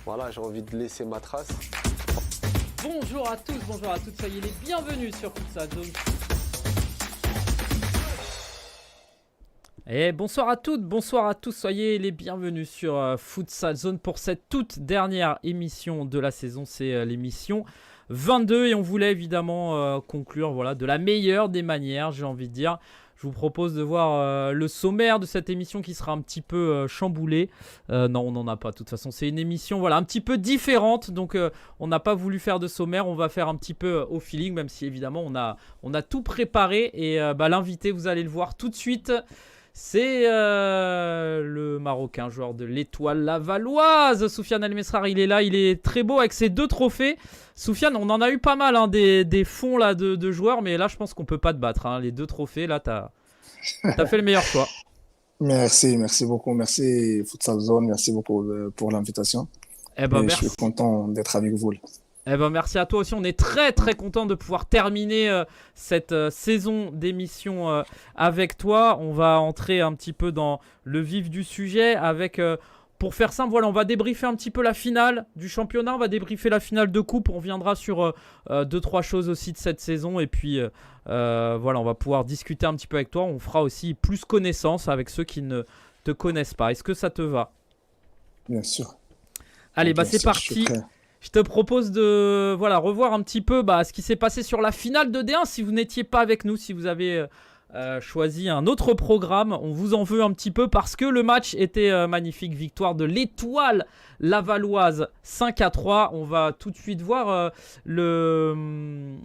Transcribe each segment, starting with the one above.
Voilà, j'ai envie de laisser ma trace. Bonjour à tous, bonjour à toutes, soyez les bienvenus sur Futsal Zone. Et bonsoir à toutes, bonsoir à tous, soyez les bienvenus sur Futsal Zone pour cette toute dernière émission de la saison. C'est l'émission 22 et on voulait évidemment conclure de la meilleure des manières, j'ai envie de dire. Je vous propose de voir le sommaire de cette émission qui sera un petit peu chamboulé. Non, on n'en a pas. De toute façon, c'est une émission un petit peu différente. Donc, on n'a pas voulu faire de sommaire. On va faire un petit peu au feeling, même si évidemment, on a tout préparé. Et l'invité, vous allez le voir tout de suite. C'est le Marocain, joueur de l'Étoile Lavalloise. Soufiane El Mesrar, il est là. Il est très beau avec ses 2 trophées. Soufiane, on en a eu pas mal des fonds là, de joueurs, mais là, je pense qu'on peut pas te battre. Les 2 trophées, là, t'as fait le meilleur choix. Merci beaucoup. Merci Futsal Zone, merci beaucoup pour l'invitation. Merci. Je suis content d'être avec vous. Merci à toi aussi. On est très très content de pouvoir terminer cette saison d'émission avec toi. On va entrer un petit peu dans le vif du sujet avec... pour faire simple, on va débriefer un petit peu la finale du championnat, on va débriefer la finale de coupe, on reviendra sur 2-3 choses aussi de cette saison et puis on va pouvoir discuter un petit peu avec toi. On fera aussi plus connaissance avec ceux qui ne te connaissent pas. Est-ce que ça te va? Bien sûr. Allez, c'est parti. Je te propose de revoir un petit peu ce qui s'est passé sur la finale de D1. Si vous n'étiez pas avec nous, si vous avez choisi un autre programme, on vous en veut un petit peu parce que le match était magnifique. Victoire de l'Étoile Lavalloise 5-3. On va tout de suite voir le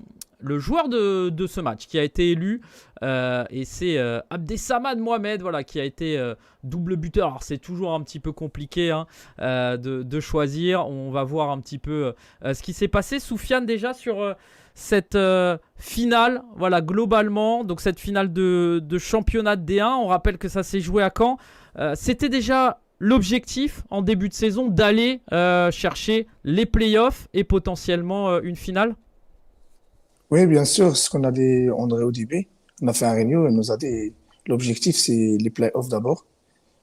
joueur de ce match qui a été élu et c'est Abdessamad Mohamed qui a été double buteur. Alors c'est toujours un petit peu compliqué de choisir. On va voir un petit peu ce qui s'est passé. Soufiane, déjà sur cette finale, globalement, donc cette finale de championnat de D1, on rappelle que ça s'est joué à Caen. C'était déjà l'objectif en début de saison d'aller chercher les playoffs et potentiellement une finale? Oui, bien sûr, ce qu'on a dit André au début, on a fait un réunion et nous a dit l'objectif c'est les playoffs d'abord,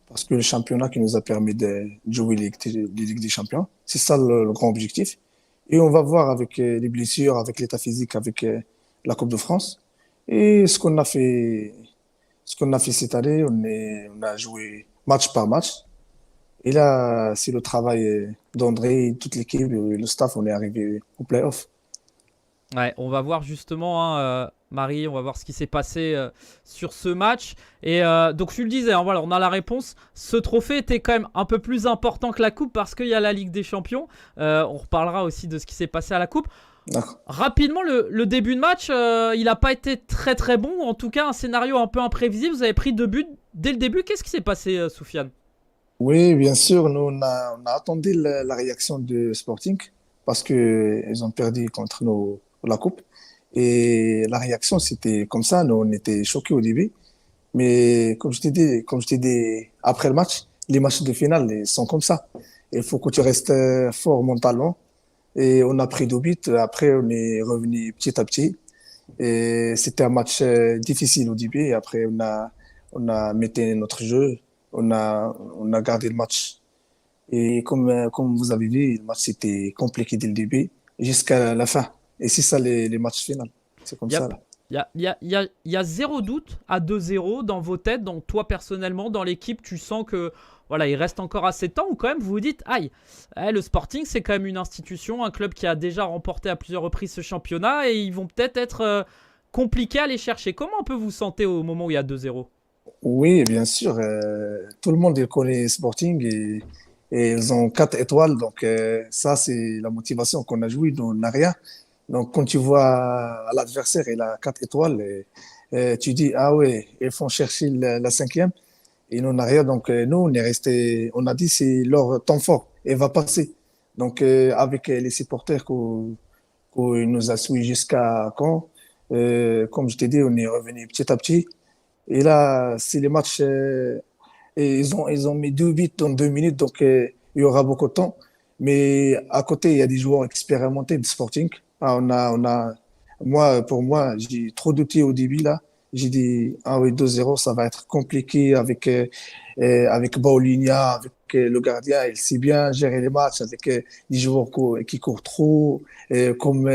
parce que le championnat qui nous a permis de jouer les Ligues des Champions, c'est ça le grand objectif. Et on va voir avec les blessures, avec l'état physique, avec la Coupe de France. Et ce qu'on a fait cette année, on a joué match par match. Et là, c'est le travail d'André, toute l'équipe, et le staff, on est arrivé au play-off. Ouais, on va voir justement, Marie, on va voir ce qui s'est passé sur ce match. Et donc, tu le disais, on a la réponse. Ce trophée était quand même un peu plus important que la Coupe parce qu'il y a la Ligue des Champions. On reparlera aussi de ce qui s'est passé à la Coupe. Rapidement, le début de match, il n'a pas été très très bon. En tout cas, un scénario un peu imprévisible. Vous avez pris 2 buts dès le début. Qu'est-ce qui s'est passé, Soufiane? Oui, bien sûr, nous, on a attendu la réaction de Sporting parce qu'ils ont perdu contre nous la Coupe. Et la réaction, c'était comme ça. Nous, on était choqués au début. Mais comme je t'ai dit, après le match, les matchs de finale ils sont comme ça. Il faut que tu restes fort mentalement. Et on a pris 2 buts. Après, on est revenu petit à petit. Et c'était un match difficile au début. Et après, on a mis notre jeu. On a gardé le match. Et comme vous avez vu, le match était compliqué dès le début jusqu'à la fin. Et c'est ça les matchs finaux. C'est comme ça. Là. Il y a zéro doute à 2-0 dans vos têtes. Donc toi personnellement, dans l'équipe, tu sens que il reste encore assez de temps ou quand même vous vous dites aïe, le Sporting c'est quand même une institution, un club qui a déjà remporté à plusieurs reprises ce championnat et ils vont peut-être être compliqués à les chercher. Comment un peu vous sentez au moment où il y a 2-0? Oui, bien sûr. Tout le monde il connaît Sporting et ils ont 4 étoiles. Donc ça, c'est la motivation qu'on a joué. On n'a rien. Donc, quand tu vois l'adversaire, il a 4 étoiles, tu dis, ah ouais, ils font chercher la 5e, et nous, on n'a rien. Donc, nous, on est resté, on a dit, c'est leur temps fort, et va passer. Donc, avec les supporters qu'on nous a suivis jusqu'à quand, comme je t'ai dit, on est revenu petit à petit. Et là, c'est les matchs, et ils ont mis 2 buts dans 2 minutes, donc il y aura beaucoup de temps. Mais à côté, il y a des joueurs expérimentés de Sporting. Pour moi, j'ai trop douté au début là. J'ai dit, ah oui, 2-0, ça va être compliqué avec Baulinia, avec le gardien. Il sait bien gérer les matchs avec des joueurs qui courent trop, comme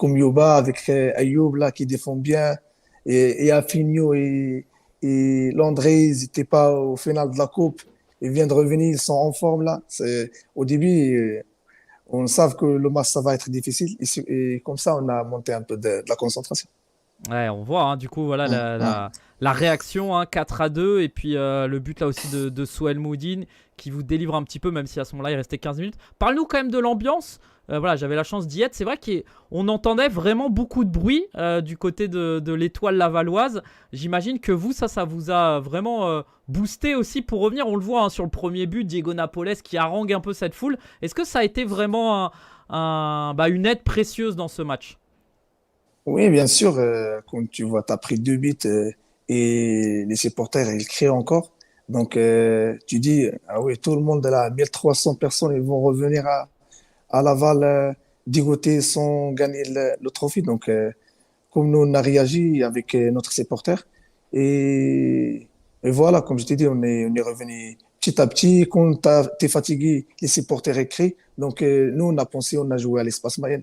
Yoba, avec Ayoub, là, qui défend bien. Et Afinio et Landré, ils n'étaient pas au final de la Coupe. Ils viennent de revenir, ils sont en forme, là. Au début, on savait que le match, ça va être difficile. Et comme ça, on a monté un peu de la concentration. Ouais, on voit, hein, du coup, voilà Ouais, ouais. la réaction, hein, 4-2, et puis le but là aussi de Souel Moudine qui vous délivre un petit peu, même si à ce moment-là il restait 15 minutes. Parle-nous quand même de l'ambiance. Voilà, j'avais la chance d'y être. C'est vrai qu'on entendait vraiment beaucoup de bruit du côté de l'Étoile lavalloise. J'imagine que vous, ça vous a vraiment boosté aussi pour revenir. On le voit, hein, sur le premier but, Diego Napoles qui harangue un peu cette foule. Est-ce que ça a été vraiment une aide précieuse dans ce match? Oui, bien sûr, quand tu vois, tu as pris 2 buts et les supporters, ils crient encore. Donc, tu dis, ah oui, tout le monde là, 1300 personnes, ils vont revenir à Laval dégoûtés sans gagner le trophée. Donc, comme nous, on a réagi avec notre supporter. Et, et voilà, comme je t'ai dit, on est revenu petit à petit. Quand tu es fatigué, les supporters écrient. Donc, nous, on a pensé, on a joué à l'espace moyen.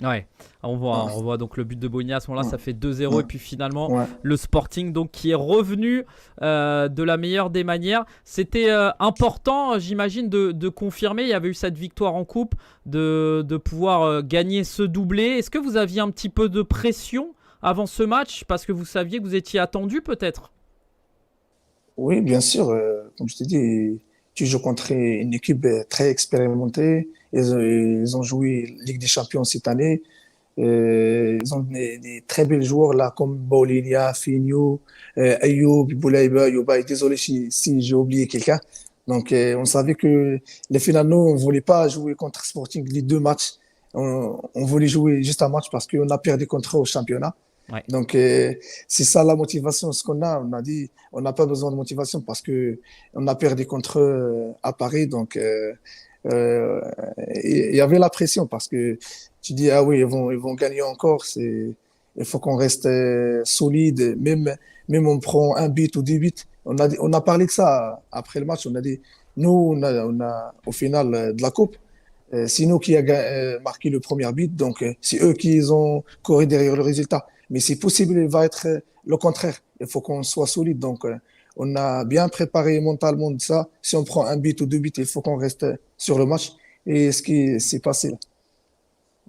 Ouais, on voit, hein, Ouais, on voit donc le but de Boigny à ce moment-là, ouais, ça fait 2-0 ouais, et puis finalement ouais. le Sporting donc qui est revenu de la meilleure des manières. C'était important, j'imagine, de confirmer. Il y avait eu cette victoire en coupe, de pouvoir gagner ce doublé. Est-ce que vous aviez un petit peu de pression avant ce match parce que vous saviez que vous étiez attendu peut-être? Oui, bien sûr. Comme je t'ai dit, tu joues contre une équipe très expérimentée. Ils ont joué Ligue des Champions cette année. Ils ont des très bons joueurs là, comme Baulinia, Finho, Ayoub, Boulaïba, Yoba. Désolé si j'ai oublié quelqu'un. Donc, on savait que les finales, nous, on voulait pas jouer contre Sporting les 2 matchs. On voulait jouer juste un match parce qu'on a perdu contre eux au championnat. Ouais. Donc, c'est ça la motivation, ce qu'on a. On a dit, on n'a pas besoin de motivation parce que on a perdu contre eux à Paris. Donc, euh, il y avait la pression parce que tu dis, ah oui, ils vont gagner encore. Il faut qu'on reste solide. Même on prend un but ou 10 buts. On a parlé de ça après le match. On a dit, nous, on a au final de la coupe. C'est nous qui a marqué le premier but, donc c'est eux qui ont couru derrière le résultat. Mais c'est possible, il va être le contraire. Il faut qu'on soit solide. Donc, on a bien préparé mentalement de ça. Si on prend un but ou 2 buts, il faut qu'on reste sur le match. Et ce qui s'est passé là.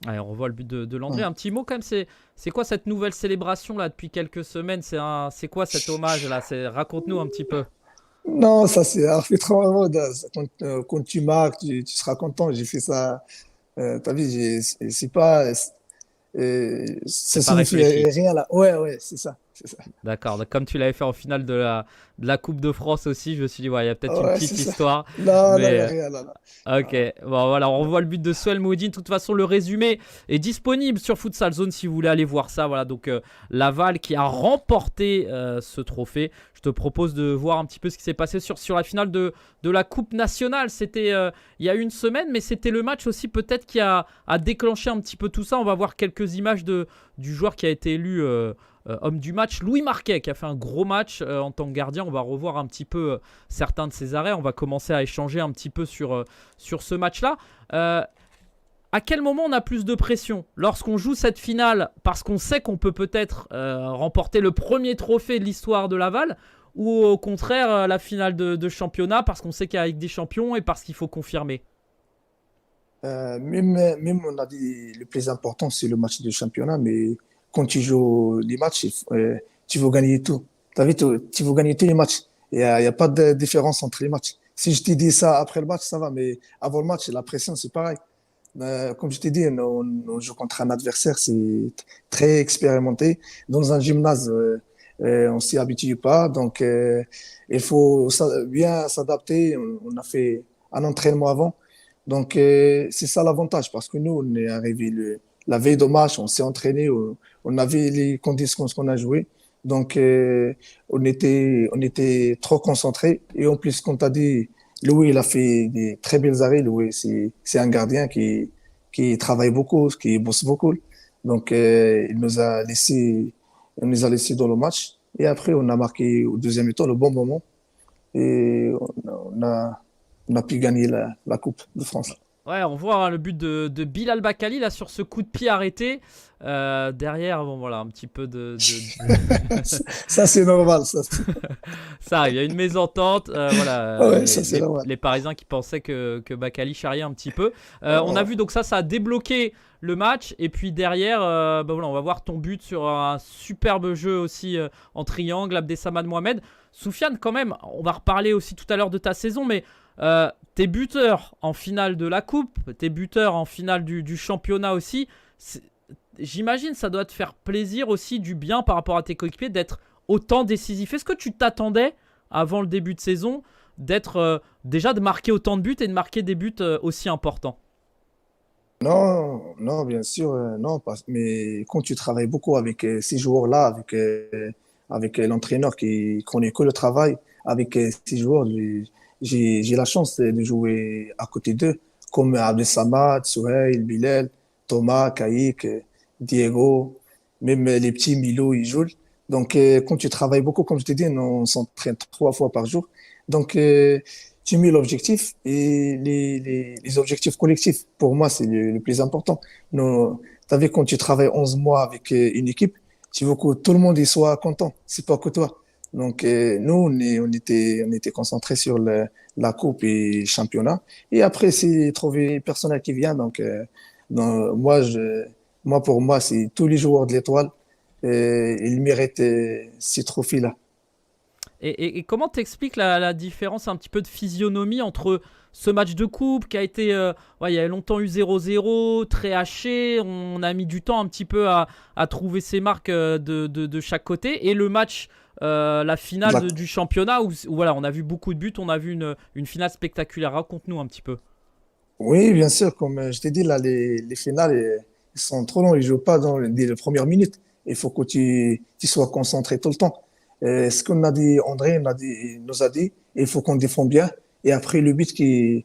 Ouais, on voit le but de Landry. Ouais. Un petit mot quand même, c'est quoi cette nouvelle célébration là depuis quelques semaines? C'est quoi cet hommage là? Raconte-nous un petit peu. Non, ça c'est arbitrairement. Quand tu marques, tu seras content. J'ai fait ça. T'as vu, c'est pas. C'est Ça pas signifie réfléchi. rien là. Ouais, ouais, c'est ça. C'est ça. D'accord, donc comme tu l'avais fait en finale de la Coupe de France aussi, je me suis dit, ouais, il y a peut-être une Ouais, petite c'est ça. histoire. Non, non, il n'y a Mais rien là. ok, bon voilà, on revoit le but de Soel Moudine. De toute façon, le résumé est disponible sur Futsal Zone si vous voulez aller voir ça. Voilà, donc Laval qui a remporté ce trophée. Je te propose de voir un petit peu ce qui s'est passé sur la finale de la Coupe nationale. C'était il y a une semaine, mais c'était le match aussi peut-être qui a déclenché un petit peu tout ça. On va voir quelques images du joueur qui a été élu homme du match, Louis Marquet, qui a fait un gros match en tant que gardien. On va revoir un petit peu certains de ses arrêts. On va commencer à échanger un petit peu sur ce match-là. À quel moment on a plus de pression? Lorsqu'on joue cette finale parce qu'on sait qu'on peut peut-être remporter le premier trophée de l'histoire de Laval, ou au contraire la finale de championnat parce qu'on sait qu'il y a avec des champions et parce qu'il faut confirmer? Même on a dit le plus important, c'est le match de championnat, mais quand tu joues les matchs, tu veux gagner tout. T'as vu, tu veux gagner tous les matchs. Il y a pas de différence entre les matchs. Si je t'ai dit ça après le match, ça va, mais avant le match, la pression, c'est pareil. Comme je t'ai dit, on joue contre un adversaire, c'est très expérimenté. Dans un gymnase, on s'y habitue pas, donc il faut bien s'adapter. On a fait un entraînement avant. Donc, c'est ça l'avantage parce que nous, on est arrivé la veille de match, on s'est entraîné, on avait les conditions qu'on a joué. Donc, on était trop concentrés. Et en plus, comme tu as dit, Louis, il a fait des très belles arrêts. Louis, c'est un gardien qui travaille beaucoup, qui bosse beaucoup. Donc, il nous a laissé On les a laissés dans le match. Et après, on a marqué au deuxième temps le bon moment. Et on a pu gagner la Coupe de France. Ouais, on voit le but de Bilal Bakali là sur ce coup de pied arrêté. Derrière, bon voilà, un petit peu Ça, c'est normal. Ça arrive, il y a une mésentente. Ouais, ça, c'est normal. Les Parisiens qui pensaient que Bakali charriait un petit peu. On a vu donc ça a débloqué le match. Et puis derrière, voilà, on va voir ton but sur un superbe jeu aussi en triangle, Abdessamad Mohamed. Soufiane, quand même, on va reparler aussi tout à l'heure de ta saison, mais t'es buteur en finale de la Coupe, t'es buteur en finale du championnat aussi. J'imagine ça doit te faire plaisir aussi, du bien par rapport à tes coéquipiers, d'être autant décisif. Est-ce que tu t'attendais, avant le début de saison, d'être déjà de marquer autant de buts et de marquer des buts aussi importants? Non, non, bien sûr, non. Mais quand tu travailles beaucoup avec ces joueurs-là, avec l'entraîneur qui connaît que le travail, avec ces joueurs, j'ai la chance de jouer à côté d'eux, comme Abdesamad, Souheil, Bilal, Thomas, Kaïk, Diego, même les petits Milo, ils jouent. Donc, quand tu travailles beaucoup, comme je t'ai dit, on s'entraîne 3 fois par jour. Donc, tu mets l'objectif et les objectifs collectifs, pour moi, c'est le plus important. Tu savez, quand tu travailles 11 mois avec une équipe, tu veux que tout le monde y soit content, c'est pas que toi. Donc, nous, on était concentrés sur la coupe et le championnat. Et après, c'est trouver personnel qui vient. Donc, pour moi, c'est tous les joueurs de l'Étoile. Ils méritent ces trophées-là. Et comment t'expliques la différence un petit peu de physionomie entre ce match de coupe qui a été, il y a longtemps eu 0-0, très haché, on a mis du temps un petit peu à trouver ses marques de chaque côté, et le match, la finale du championnat où voilà, on a vu beaucoup de buts, on a vu une finale spectaculaire. Raconte-nous un petit peu. Oui, bien sûr, comme je t'ai dit, là, les finales, ils sont trop longs, ils jouent pas dès les premières minutes. Il faut que tu sois concentré tout le temps. Ce qu'on a dit, André nous a dit, il faut qu'on défende bien. Et après, le but il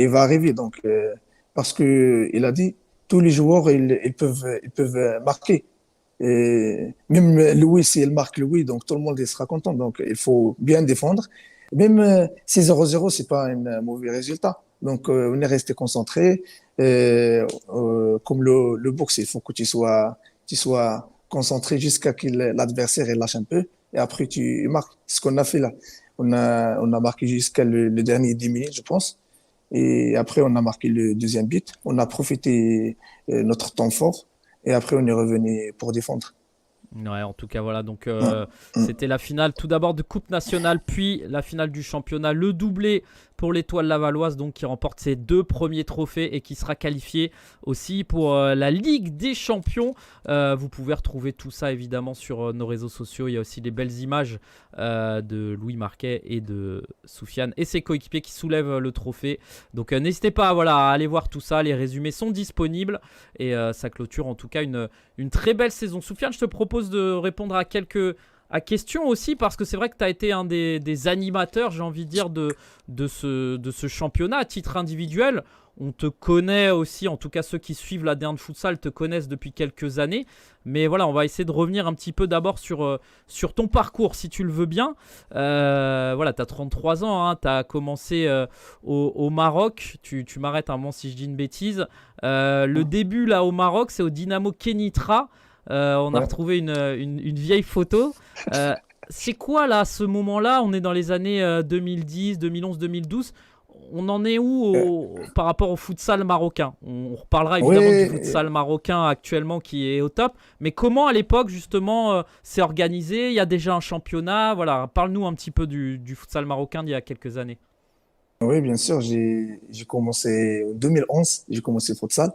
va arriver. Donc, parce que il a dit, tous les joueurs, ils peuvent marquer. Et même Louis, s'il marque Louis, donc tout le monde il sera content. Donc, il faut bien défendre. Même si 0-0, c'est pas un mauvais résultat. Donc, on est resté concentré. Comme le boxe, il faut que tu sois concentré jusqu'à que l'adversaire il lâche un peu. Et après, tu marques. Ce qu'on a fait là. On a marqué jusqu'à le dernier 10 minutes, je pense. Et après, on a marqué le deuxième but. On a profité notre temps fort. Et après, on est revenu pour défendre. Ouais, en tout cas, voilà. Donc, Mm. c'était la finale tout d'abord de Coupe nationale, puis la finale du championnat. Le doublé pour l'Étoile Lavalloise, donc qui remporte ses 2 premiers trophées et qui sera qualifié aussi pour la Ligue des Champions. Vous pouvez retrouver tout ça évidemment sur nos réseaux sociaux. Il y a aussi des belles images de Louis Marquet et de Soufiane et ses coéquipiers qui soulèvent le trophée. Donc, n'hésitez pas à aller voir tout ça. Les résumés sont disponibles et ça clôture en tout cas une très belle saison. Soufiane, je te propose de répondre à quelques questions aussi, parce que c'est vrai que tu as été un des animateurs, j'ai envie de dire, de ce championnat à titre individuel. On te connaît aussi, en tout cas ceux qui suivent la D1 de futsal te connaissent depuis quelques années. Mais voilà, on va essayer de revenir un petit peu d'abord sur ton parcours, si tu le veux bien. Voilà, tu as 33 ans, hein, tu as commencé au Maroc. Tu m'arrêtes un moment si je dis une bêtise. Le début là au Maroc, c'est au Dynamo Kenitra. On a retrouvé une vieille photo. C'est quoi là, ce moment-là? On est dans les années 2010, 2011, 2012. On en est où par rapport au futsal marocain? On reparlera évidemment du futsal marocain actuellement qui est au top. Mais comment à l'époque justement c'est organisé? Il y a déjà un championnat. Voilà, parle-nous un petit peu du futsal marocain d'il y a quelques années. Oui, bien sûr, j'ai commencé en 2011, j'ai commencé le futsal.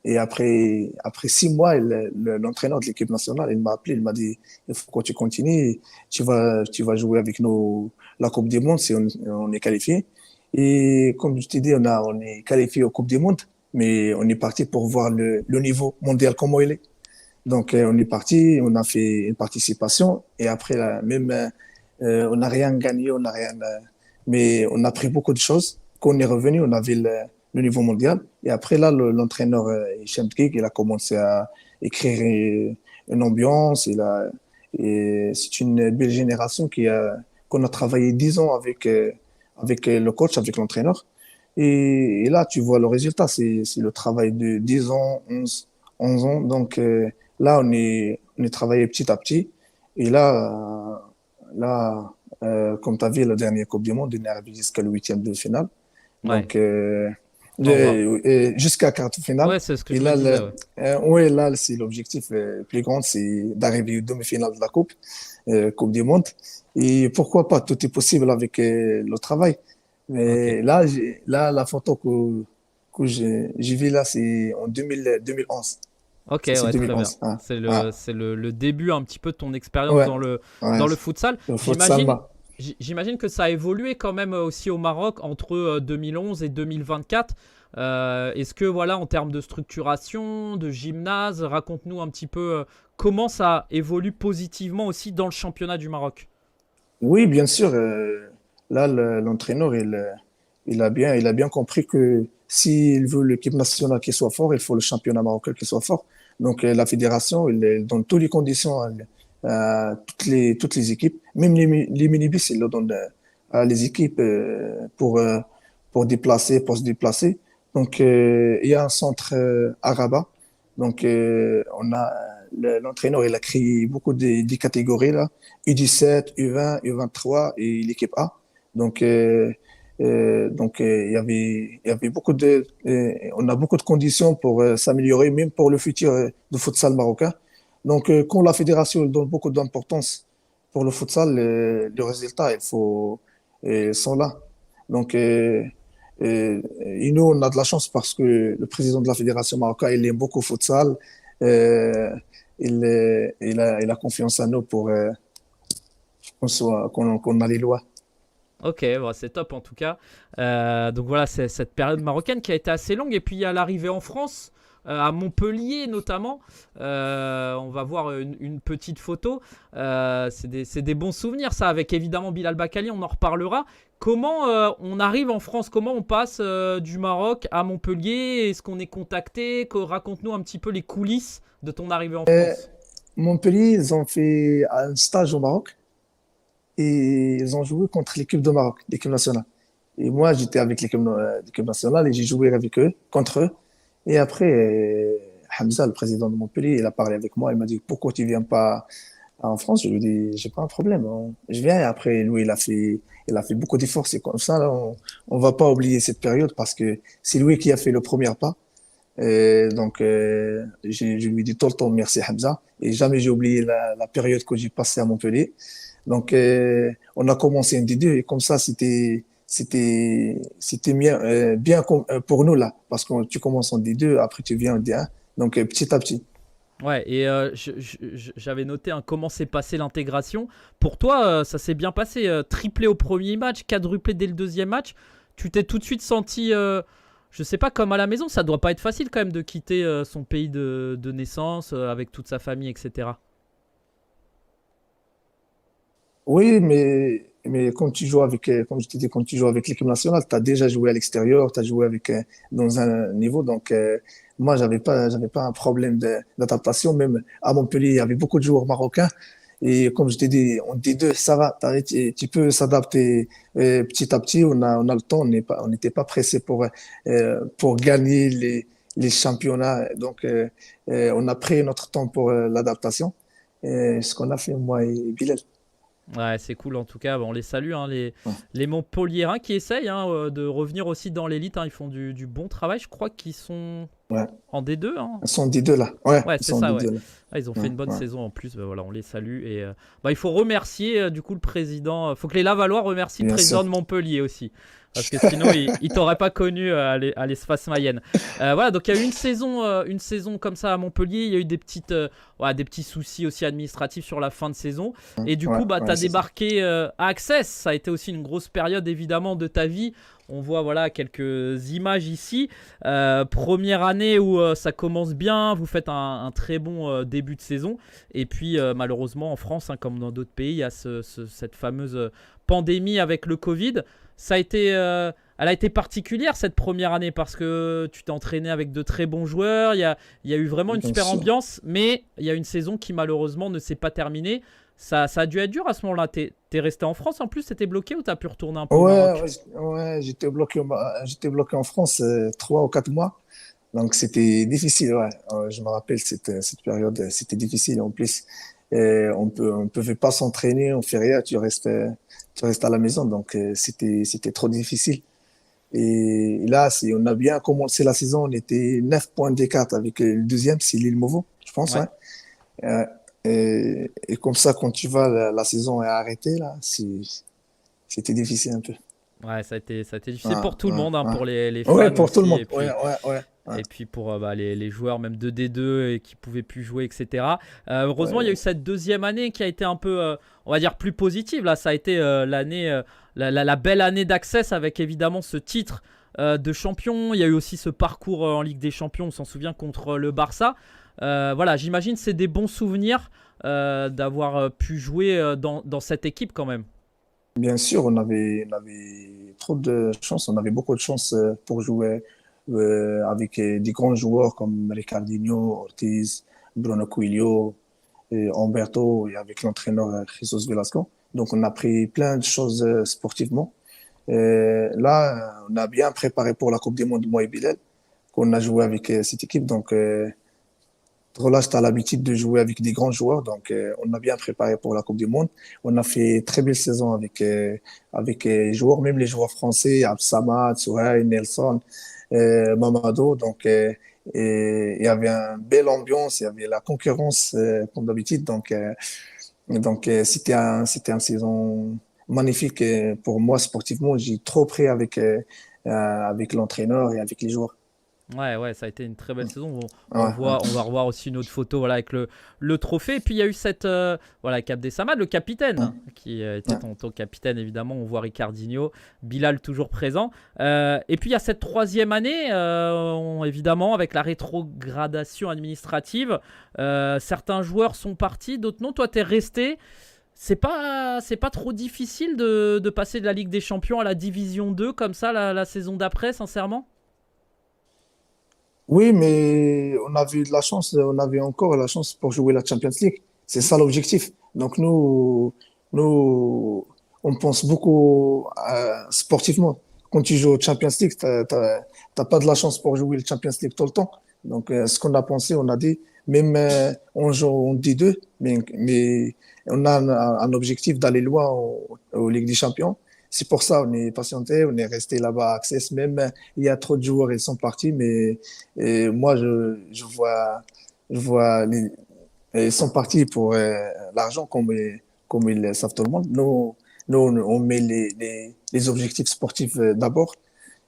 Et après 6 mois, l'entraîneur de l'équipe nationale, il m'a appelé, il m'a dit, il faut que tu continues, tu vas jouer avec nous la Coupe du Monde si on est qualifié. Et comme je t'ai dit, on est qualifié aux Coupes du Monde, mais on est parti pour voir le niveau mondial, comment il est. Donc, on est parti, on a fait une participation, et après, là, même, on n'a rien gagné, on n'a rien, mais on a appris beaucoup de choses. Quand on est revenu, on avait le niveau mondial. Et après, là, l'entraîneur Hicham Tchik, il a commencé à écrire une ambiance. Et c'est une belle génération qu'on a travaillé 10 ans avec le coach, avec l'entraîneur. Et là, tu vois le résultat, c'est le travail de 10 ans, 11 ans. Donc là, on est travaillé petit à petit. Et comme tu as vu, la dernière Coupe du Monde, on est arrivé jusqu'à le huitième de finale. Ouais. Donc, Au jusqu'à quart de finale. Ouais, c'est ce que Et je me là, disais. Ouais. ouais, là, c'est l'objectif plus grand, c'est d'arriver aux demi-finales de la Coupe du Monde. Et pourquoi pas, tout est possible avec le travail. Ok. Mais là, la photo que j'ai vue là, c'est en 2011. Ok, Ça, c'est ouais, très bien. 2011. Hein. C'est Ah, le début un petit peu de ton expérience ouais, ouais. dans le futsal. Le foot J'imagine, Salma. j'imagine que ça a évolué quand même aussi au Maroc entre 2011 et 2024. Est-ce que, voilà, en termes de structuration, de gymnase, raconte-nous un petit peu comment ça évolue positivement aussi dans le championnat du Maroc. Oui, bien sûr. Là, l'entraîneur, il a bien compris que s'il veut l'équipe nationale qui soit fort, il faut le championnat marocain qui soit fort. Donc, la fédération, elle donne toutes les conditions à toutes les équipes, même les minibus, il le donne à les équipes pour se déplacer. Donc, il y a un centre à Rabat. Donc, l'entraîneur, il a créé beaucoup de catégories là. U17, U20, U23 et l'équipe A. Donc, il y avait on a beaucoup de conditions pour s'améliorer, même pour le futur du futsal marocain. Donc, quand la fédération elle donne beaucoup d'importance pour le futsal, les résultats, ils sont là. Donc, et nous, on a de la chance parce que le président de la fédération marocaine, il aime beaucoup le futsal. Euh, il a confiance en nous pour qu'on a les lois. Ok, bon, c'est top en tout cas. Donc voilà, c'est cette période marocaine qui a été assez longue. Et puis il y a l'arrivée en France, à Montpellier notamment. On va voir une petite photo. C'est des bons souvenirs ça, avec évidemment Bilal Bakali, on en reparlera. Comment on arrive en France? Comment on passe du Maroc à Montpellier? Est-ce qu'on est contacté? Raconte-nous un petit peu les coulisses de ton arrivée en Euh, France. Montpellier, ils ont fait un stage au Maroc et ils ont joué contre l'équipe de Maroc, l'équipe nationale. Et moi, j'étais avec l'équipe nationale et j'ai joué avec eux, contre eux. Et après, Hamza, le président de Montpellier, il a parlé avec moi. Il m'a dit, pourquoi tu viens pas en France? Je lui ai dit, j'ai pas un problème, hein. Je viens. Et après, lui, il a fait beaucoup d'efforts. C'est comme ça, là, on va pas oublier cette période parce que c'est lui qui a fait le premier pas. Et donc, je lui dis tout le temps merci Hamza. Et jamais j'ai oublié la période que j'ai passée à Montpellier. Donc, on a commencé en D2 et comme ça, c'était pour nous là. Parce que tu commences en D2, après tu viens en D1. Donc, petit à petit. Ouais, et j'avais noté comment s'est passée l'intégration. Pour toi, ça s'est bien passé. Triplé au premier match, quadruplé dès le deuxième match. Tu t'es tout de suite senti, je sais pas, comme à la maison. Ça doit pas être facile quand même de quitter son pays de naissance avec toute sa famille, etc. Oui, mais quand tu joues comme je t'ai dit, quand tu joues avec l'équipe nationale, tu as déjà joué à l'extérieur, tu as joué dans un niveau. Donc, moi, j'avais pas un problème d'adaptation. Même à Montpellier, il y avait beaucoup de joueurs marocains. Et comme je t'ai dit, on dit deux, ça va, tu peux s'adapter petit à petit. On a le temps, on n'était pas pressé pour gagner les championnats. Donc, on a pris notre temps pour l'adaptation. Et ce qu'on a fait, moi et Bilal. Ouais, c'est cool en tout cas. Bon, on les salue, hein, Ouais. les Montpelliérains qui essayent de revenir aussi dans l'élite, hein. Ils font du bon travail. Je crois qu'ils sont Ouais. en D2, hein. Ils sont des deux là. Ouais, Ouais, ils c'est sont ça, des ouais. deux là. Ah, ils ont fait Ouais, une bonne ouais. saison en plus. Voilà, on les salue. Et il faut remercier du coup le président. Faut que les Lavallois remercient le Bien sûr. président de Montpellier aussi. Parce que sinon, il t'aurait pas connu à l'espace Mayenne. Voilà, donc il y a eu une saison comme ça à Montpellier. Il y a eu des petits soucis aussi administratifs sur la fin de saison. Et du Ouais, coup, bah, tu ouais, as c'est ça. débarqué à Access. Ça a été aussi une grosse période évidemment de ta vie. On voit voilà quelques images ici. Première année où ça commence bien, vous faites un très bon début de saison. Et puis malheureusement en France, hein, comme dans d'autres pays, il y a cette fameuse pandémie avec le Covid. Ça a été elle a été particulière cette première année parce que tu t'es entraîné avec de très bons joueurs. Il y a eu vraiment une Bien super sûr. ambiance, mais il y a une saison qui malheureusement ne s'est pas terminée. Ça a dû être dur à ce moment-là. T'es resté en France en plus, t'étais bloqué ou t'as pu retourner un peu au Ouais, Maroc? ouais, j'étais bloqué en France 3 ou 4 mois. Donc, c'était difficile, ouais. Je me rappelle cette période, c'était difficile. En plus, on pouvait pas s'entraîner, on fait rien, tu restes à la maison. Donc, c'était trop difficile. Et là, si on a bien commencé la saison, on était 9 points d'écart avec le deuxième, c'est l'île Mauveau, je pense, Ouais. ouais. Et comme ça, quand tu vas, la saison est arrêtée, là, c'était difficile un peu. Ouais, ça a été difficile Ouais, pour tout le ouais, monde, hein, ouais. pour les Ouais, fans pour tout le aussi, monde. Ouais, ouais, ouais, ouais. et puis pour les joueurs même de D2 et qui pouvaient plus jouer, etc. Heureusement, il y a eu Ouais, cette deuxième année qui a été un peu, on va dire, plus positive. Là, ça a été l'année, la belle année d'Access avec évidemment ce titre de champion. Il y a eu aussi ce parcours en Ligue des Champions, on s'en souvient, contre le Barça. Voilà, j'imagine c'est des bons souvenirs d'avoir pu jouer dans cette équipe quand même. bien sûr, on avait trop de chance, on avait beaucoup de chance pour jouer avec des grands joueurs comme Ricardinho, Ortiz, Bruno Coelho, et Humberto et avec l'entraîneur Jesus Velasco. Donc, on a pris plein de choses sportivement. Là, on a bien préparé pour la Coupe du Monde, moi et Bilal, qu'on a joué avec cette équipe. Donc, là, tu as l'habitude de jouer avec des grands joueurs, donc on a bien préparé pour la Coupe du Monde. On a fait très belle saison avec les joueurs, même les joueurs français, Absamad, Souhaï, Nelson, Mamadou. Donc, et il y avait une belle ambiance, il y avait la concurrence comme d'habitude. Donc c'était une saison magnifique pour moi sportivement. J'ai trop pris avec l'entraîneur et avec les joueurs. Ouais, ouais, ça a été une très belle saison. Ouais, ouais, On va revoir aussi une autre photo, voilà, avec le trophée. Et puis il y a eu cette, voilà, Cap des Samad, le capitaine, qui était ouais. ton capitaine évidemment. On voit Ricardinho, Bilal toujours présent. Et puis il y a cette troisième année, évidemment, avec la rétrogradation administrative. Certains joueurs sont partis, d'autres non. Toi, t'es resté. C'est pas trop difficile de passer de la Ligue des Champions à la Division 2 comme ça la saison d'après, sincèrement? Oui, mais on avait de la chance, on avait encore la chance pour jouer la Champions League. C'est ça l'objectif. Donc nous, on pense beaucoup sportivement. Quand tu joues au Champions League, t'as pas de la chance pour jouer le Champions League tout le temps. Donc ce qu'on a pensé, on a dit, même on joue en D2, mais on a un objectif d'aller loin aux Ligues des Champions. C'est pour ça on est patienté, on est resté là-bas à Access. Même il y a trop de joueurs, ils sont partis, mais moi je vois ils sont partis pour l'argent comme ils le savent tout le monde. Nous on met les objectifs sportifs d'abord.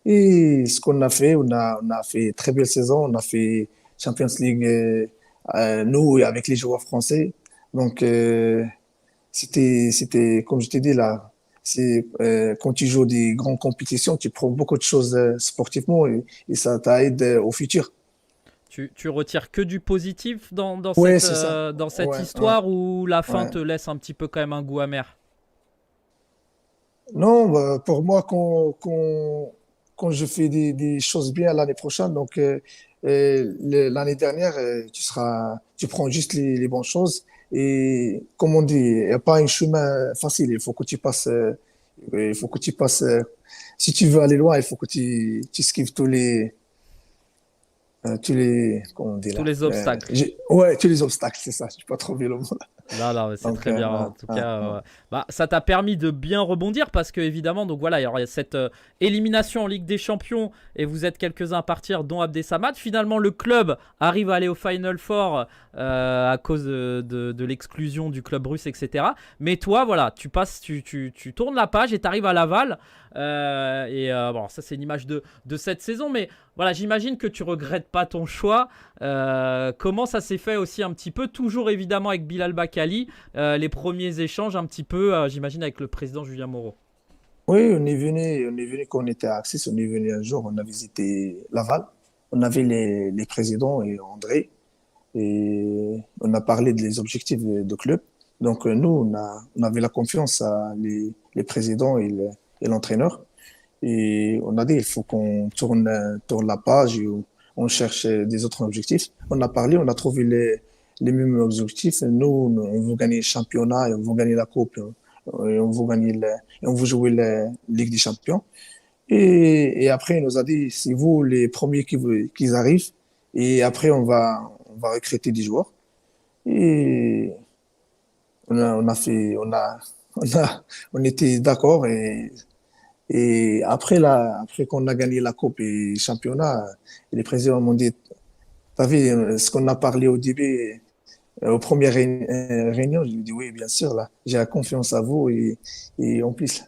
Et ce qu'on a fait, on a fait très belle saison, on a fait Champions League, nous avec les joueurs français. Donc c'était comme je t'ai dit là, c'est quand tu joues des grandes compétitions, tu prends beaucoup de choses sportivement et ça t'aide au futur. Tu retires que du positif Ouais, c'est ça. dans cette Ouais, ouais, histoire où la fin ouais. te laisse un petit peu quand même un goût amer? Non, bah, pour moi, quand je fais des choses bien l'année prochaine, donc l'année dernière, tu prends juste les bonnes choses. Et comme on dit, il n'y a pas un chemin facile. Il faut que tu passes, si tu veux aller loin, il faut que tu esquives comment on dit Tous là? les obstacles. Ouais, tous les obstacles, c'est ça. Je peux pas trouver le mot là. Non, non, mais c'est Donc, très bien. En tout cas, bah, ça t'a permis de bien rebondir parce que, évidemment, donc voilà, il y a cette élimination en Ligue des Champions et vous êtes quelques-uns à partir, dont Abdesamad. Finalement, le club arrive à aller au Final Four à cause de l'exclusion du club russe, etc. Mais toi, voilà, tu tournes la page et tu arrives à Laval. Bon, ça, c'est une image de cette saison, mais voilà, j'imagine que tu regrettes pas ton choix. Comment ça s'est fait aussi un petit peu, toujours évidemment avec Bilal Bakali, les premiers échanges un petit peu, j'imagine, avec le président Julien Moreau. oui, on est venu quand on était à Axis, on est venu un jour, on a visité Laval. On avait les présidents et André, et on a parlé des objectifs de club. Donc, nous, on avait la confiance à les présidents et l'entraîneur. Et on a dit, il faut qu'on tourne la page et on cherche des autres objectifs. On a parlé, on a trouvé les mêmes objectifs. Nous, on veut gagner le championnat et on veut gagner la coupe et on veut et on veut jouer la Ligue des Champions. Et après, il nous a dit, c'est vous les premiers qui arrivent. Et après, on va recruter des joueurs. Et on a fait, on était d'accord et après après qu'on a gagné la coupe et le championnat, les présidents m'ont dit, t'as vu ce qu'on a parlé au début, aux premières réunions, je lui ai dit oui, bien sûr, là, j'ai la confiance à vous et en plus,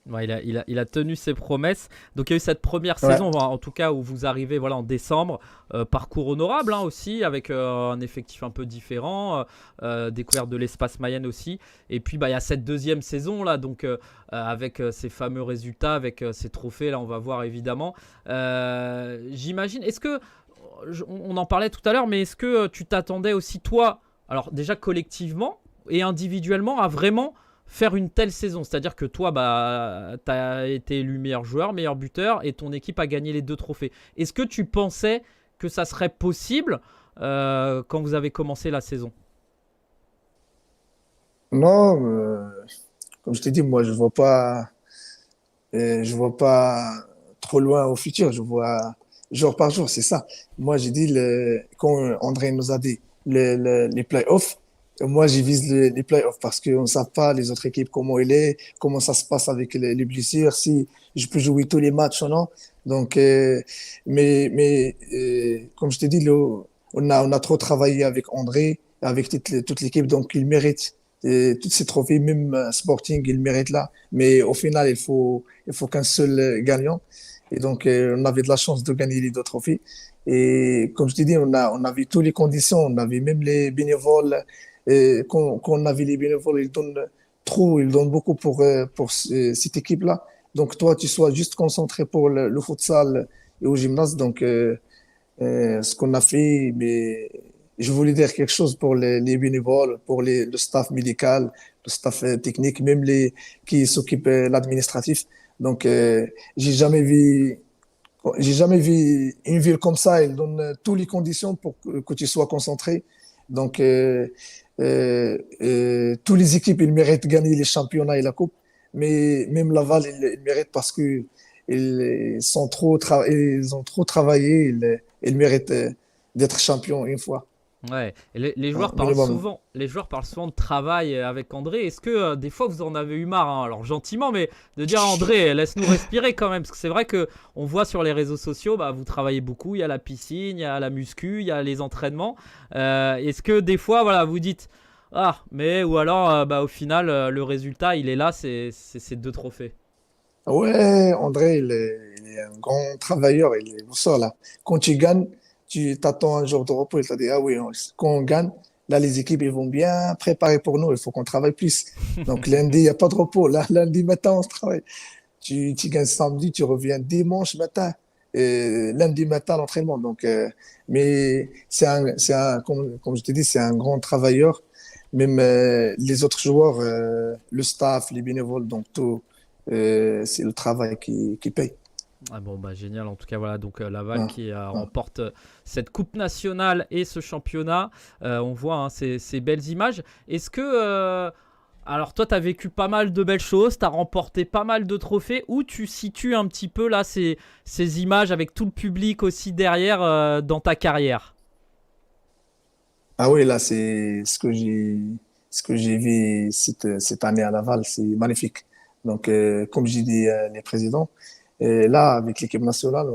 Ouais, il a tenu ses promesses. Donc il y a eu cette première ouais, saison, en tout cas où vous arrivez voilà, en décembre. Parcours honorable aussi, avec un effectif un peu différent. Découverte de l'espace Mayenne aussi. Et puis bah, il y a cette deuxième saison là, donc avec ces fameux résultats, avec ces trophées, là on va voir évidemment. J'imagine, est-ce que, on en parlait tout à l'heure, mais est-ce que tu t'attendais aussi toi, alors déjà collectivement et individuellement, à vraiment faire une telle saison? C'est-à-dire que toi, bah, tu as été élu meilleur joueur, meilleur buteur et ton équipe a gagné les 2 trophées. Est-ce que tu pensais que ça serait possible quand vous avez commencé la saison? non, comme je t'ai dit, moi, je vois pas trop loin au futur, je vois jour par jour, c'est ça. Moi, j'ai dit, quand André nous a dit les playoffs, moi, j'y vise les playoffs parce qu'on ne sait pas les autres équipes comment il est, comment ça se passe avec les blessures, si je peux jouer tous les matchs ou non. Donc, comme je t'ai dit, on a trop travaillé avec André, avec toute l'équipe, donc il mérite tous ces trophées, même Sporting, il mérite là. Mais au final, il faut qu'un seul gagnant. Et donc, on avait de la chance de gagner les 2 trophées. Et comme je t'ai dit, on avait toutes les conditions. On avait même les bénévoles. Et quand on avait les bénévoles, ils donnent trop, ils donnent beaucoup pour cette équipe-là. Donc, toi, tu sois juste concentré pour le futsal et au gymnase. Donc, ce qu'on a fait, mais je voulais dire quelque chose pour les bénévoles, pour le staff médical, le staff technique, même les qui s'occupent de l'administratif. Donc, j'ai jamais vu une ville comme ça. Elle donne toutes les conditions pour que tu sois concentré. Donc, toutes les équipes, ils méritent de gagner les championnats et la coupe. Mais même Laval, ils méritent parce que ils ont trop travaillé. Ils méritent d'être champions une fois. Ouais, et les Un joueurs parlent minimum. souvent, les joueurs parlent souvent de travail avec André. Est-ce que des fois vous en avez eu marre, hein, alors gentiment, mais de dire à André, laisse-nous respirer quand même, parce que c'est vrai que on voit sur les réseaux sociaux, bah, vous travaillez beaucoup. Il y a la piscine, il y a la muscu, il y a les entraînements. Est-ce que des fois, voilà, vous dites ah, mais ou alors, bah, au final, le résultat, il est là, c'est ces 2 trophées. Ouais, André, il est un grand travailleur. Il est au sol, là. Quand tu gagnes, tu t'attends un jour de repos. Il t'a dit, ah oui, quand on gagne, là, les équipes, ils vont bien préparer pour nous. Il faut qu'on travaille plus. Donc, lundi, il n'y a pas de repos. Là, lundi matin, on se travaille. Tu gagnes samedi, tu reviens dimanche matin. Lundi matin, l'entraînement. Donc, mais comme je t'ai dit, c'est un grand travailleur. Même les autres joueurs, le staff, les bénévoles, donc tout, c'est le travail qui paye. Ah bon, bah génial. En tout cas, voilà, donc Laval Ah, qui ah. remporte cette Coupe nationale et ce championnat. On voit hein, ces belles images. Est-ce que, alors toi, tu as vécu pas mal de belles choses, tu as remporté pas mal de trophées. Où tu situes un petit peu là ces images avec tout le public aussi derrière dans ta carrière? Ah oui, là, c'est ce que j'ai vu cette année à Laval, c'est magnifique. Donc, comme j'ai dit les présidents, là, avec l'équipe nationale,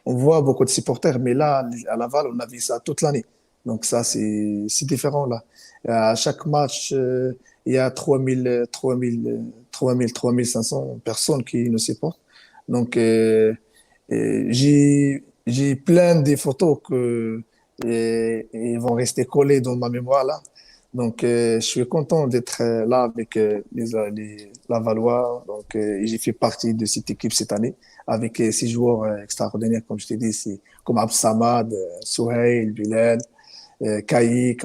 on voit beaucoup de supporters, mais là, à Laval, on a vu ça toute l'année. Donc, ça, c'est différent, là. À chaque match, il y a 3 500 personnes qui nous supportent. Donc, j'ai plein de photos et vont rester collés dans ma mémoire là. Donc, je suis content d'être là avec les Lavallois. Donc, j'ai fait partie de cette équipe cette année avec ces joueurs extraordinaires, comme je t'ai dit, c'est comme Absamad, Souheil, Bilal, Kaïk,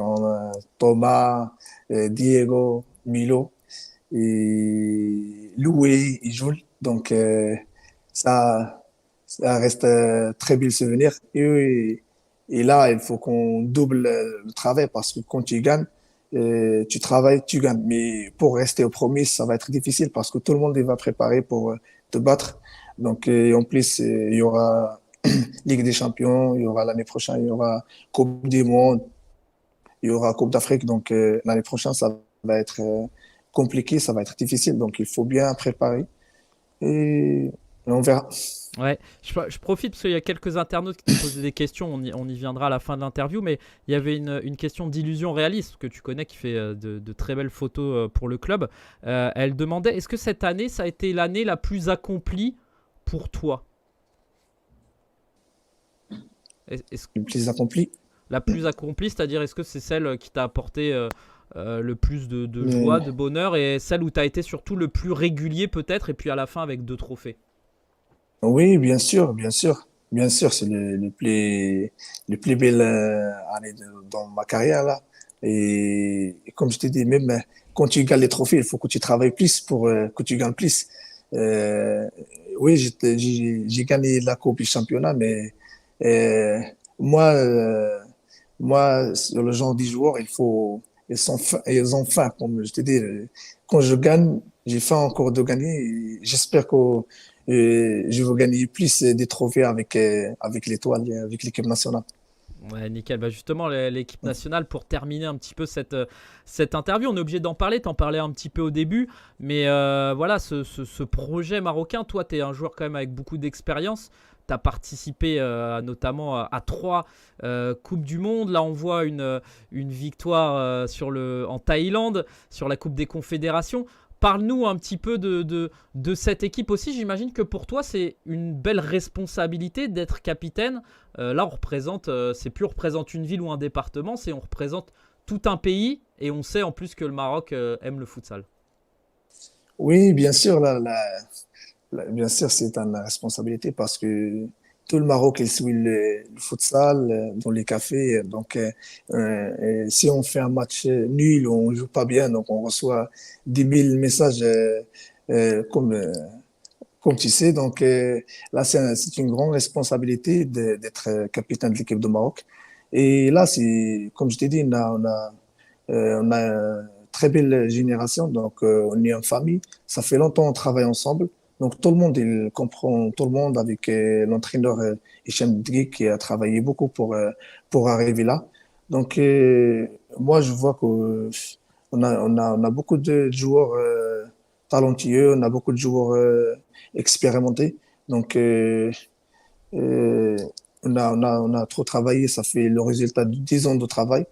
Thomas, Diego, Milo et Louis et Jules. Donc, ça, ça reste très bel souvenir. Et là, il faut qu'on double le travail parce que quand tu gagnes, tu travailles, tu gagnes. Mais pour rester au premier, ça va être difficile parce que tout le monde il va préparer pour te battre. Donc, en plus, il y aura Ligue des Champions, il y aura l'année prochaine, il y aura Coupe du Monde, il y aura Coupe d'Afrique. Donc, l'année prochaine, ça va être compliqué, ça va être difficile. Donc, il faut bien préparer et on verra. Ouais, je profite parce qu'il y a quelques internautes qui t'ont posé des questions, on y viendra à la fin de l'interview, mais il y avait une question d'Illusion Réaliste, que tu connais, qui fait de très belles photos pour le club. Elle demandait, est-ce que cette année, ça a été l'année la plus accomplie pour toi? Est-ce, Le plus accompli. la plus accomplie, c'est-à-dire est-ce que c'est celle qui t'a apporté le plus de joie, Mais, de bonheur, et celle où tu as été surtout le plus régulier peut-être, et puis à la fin avec 2 trophées? oui, bien sûr, bien sûr. Bien sûr, c'est le plus belle année dans ma carrière là. Et comme je t'ai dit, même quand tu gagnes les trophées, il faut que tu travailles plus pour que tu gagnes plus. Euh, oui, j'ai gagné la Coupe du championnat, mais euh, moi, sur le genre des joueurs, ils ont faim, comme je t'ai dit. Quand je gagne, j'ai faim encore de gagner. Et j'espère que je vais gagner plus des trophées avec l'étoile, avec l'équipe nationale. Ouais, nickel. Bah justement, l'équipe nationale, pour terminer un petit peu cette interview, on est obligé d'en parler, t'en parlais un petit peu au début, mais voilà, ce projet marocain, toi, tu es un joueur quand même avec beaucoup d'expérience. Tu as participé notamment à 3 Coupes du Monde. Là, on voit une victoire en Thaïlande, sur la Coupe des Confédérations. Parle-nous un petit peu de cette équipe aussi. J'imagine que pour toi, c'est une belle responsabilité d'être capitaine. Là, c'est plus on représente une ville ou un département, c'est on représente tout un pays. Et on sait en plus que le Maroc aime le futsal. Oui, bien sûr, bien sûr, c'est une responsabilité parce que tout le Maroc, il suit le futsal dans les cafés. Donc, si on fait un match nul, on joue pas bien, donc on reçoit 10 000 messages comme tu sais. Donc, là, c'est une grande responsabilité d'être capitaine de l'équipe de Maroc. Et là, comme je t'ai dit, on a une très belle génération, donc on est en famille. Ça fait longtemps qu'on travaille ensemble. Donc tout le monde, il comprend tout le monde avec l'entraîneur Hicham Dgui qui a travaillé beaucoup pour arriver là. Donc moi, je vois on a beaucoup de joueurs talentueux, on a beaucoup de joueurs expérimentés. Donc euh, on a trop travaillé, ça fait le résultat de 10 ans de travail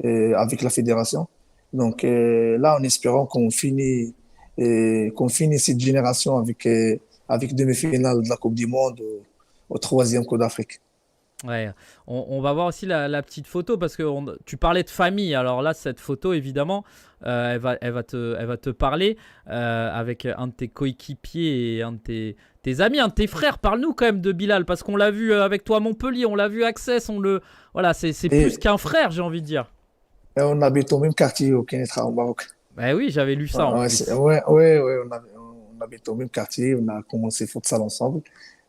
avec la fédération. Donc là, en espérant qu'on finit cette génération avec demi-finale de la Coupe du Monde au troisième Coupe d'Afrique. Ouais, on va voir aussi la petite photo parce que tu parlais de famille. Alors là, cette photo, évidemment, elle va te parler avec un de tes coéquipiers et un de tes amis, un de tes frères. Parle-nous quand même de Bilal parce qu'on l'a vu avec toi à Montpellier, on l'a vu à Access, voilà, c'est plus Et, qu'un frère, j'ai envie de dire. et on habite au même quartier au Kénétra, au Maroc. Bah oui, j'avais lu ça en Ouais, plus. on habite au même quartier, on a commencé futsal ensemble.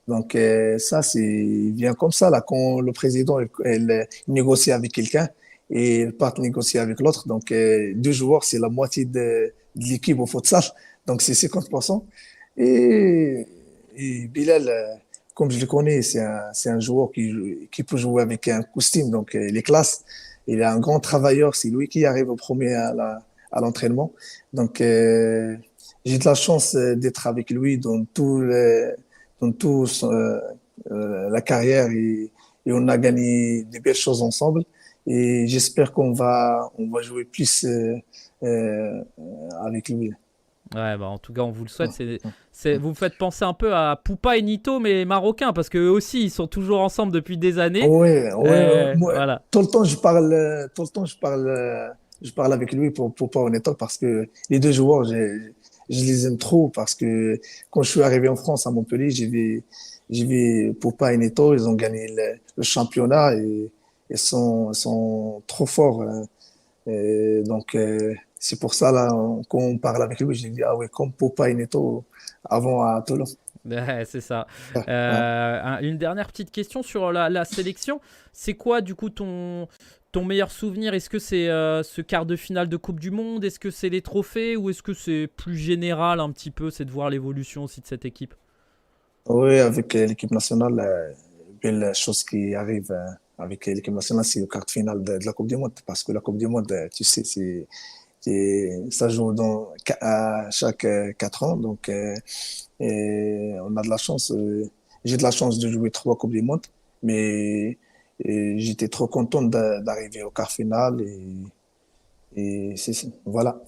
Donc ça, c'est bien comme ça, là, quand le président il négocie avec quelqu'un et il part négocier avec l'autre. Donc 2 joueurs, c'est la moitié de l'équipe au futsal. Donc c'est 50%. Et, et Bilal, comme je le connais, c'est un joueur qui peut jouer avec un costume. Donc il est classe. Il est un grand travailleur. C'est lui qui arrive au premier à l'entraînement. Donc j'ai de la chance d'être avec lui dans tout la carrière et on a gagné des belles choses ensemble. Et j'espère on va jouer plus euh, avec lui. Ouais, bah en tout cas, on vous le souhaite. Vous me faites penser un peu à Poupa et Nito, mais marocains, parce qu'eux aussi, ils sont toujours ensemble depuis des années. Ouais, moi, Voilà. tout le temps tout le temps je parle avec lui pour pas honnêtement parce que les 2 joueurs, je les aime trop parce que quand je suis arrivé en France à Montpellier, j'ai vu Popa et Neto, ils ont gagné le championnat et ils sont trop forts. Et donc c'est pour ça là, quand on parle avec lui, j'ai dit ah ouais comme Popa et Neto avant à Toulon. Ouais, c'est ça. Ouais. Une dernière petite question sur la sélection. C'est quoi du coup ton meilleur souvenir? Est-ce que c'est ce quart de finale de Coupe du Monde? Est-ce que c'est les trophées? Ou est-ce que c'est plus général un petit peu? C'est de voir l'évolution aussi de cette équipe. Oui, avec l'équipe nationale, belle chose qui arrive avec l'équipe nationale, c'est le quart de finale de la Coupe du Monde. Parce que la Coupe du Monde, tu sais, ça joue à chaque 4 ans. Donc, et on a de la chance. J'ai de la chance de jouer 3 Coupes du Monde, mais j'étais trop content d'arriver au quart final et voilà.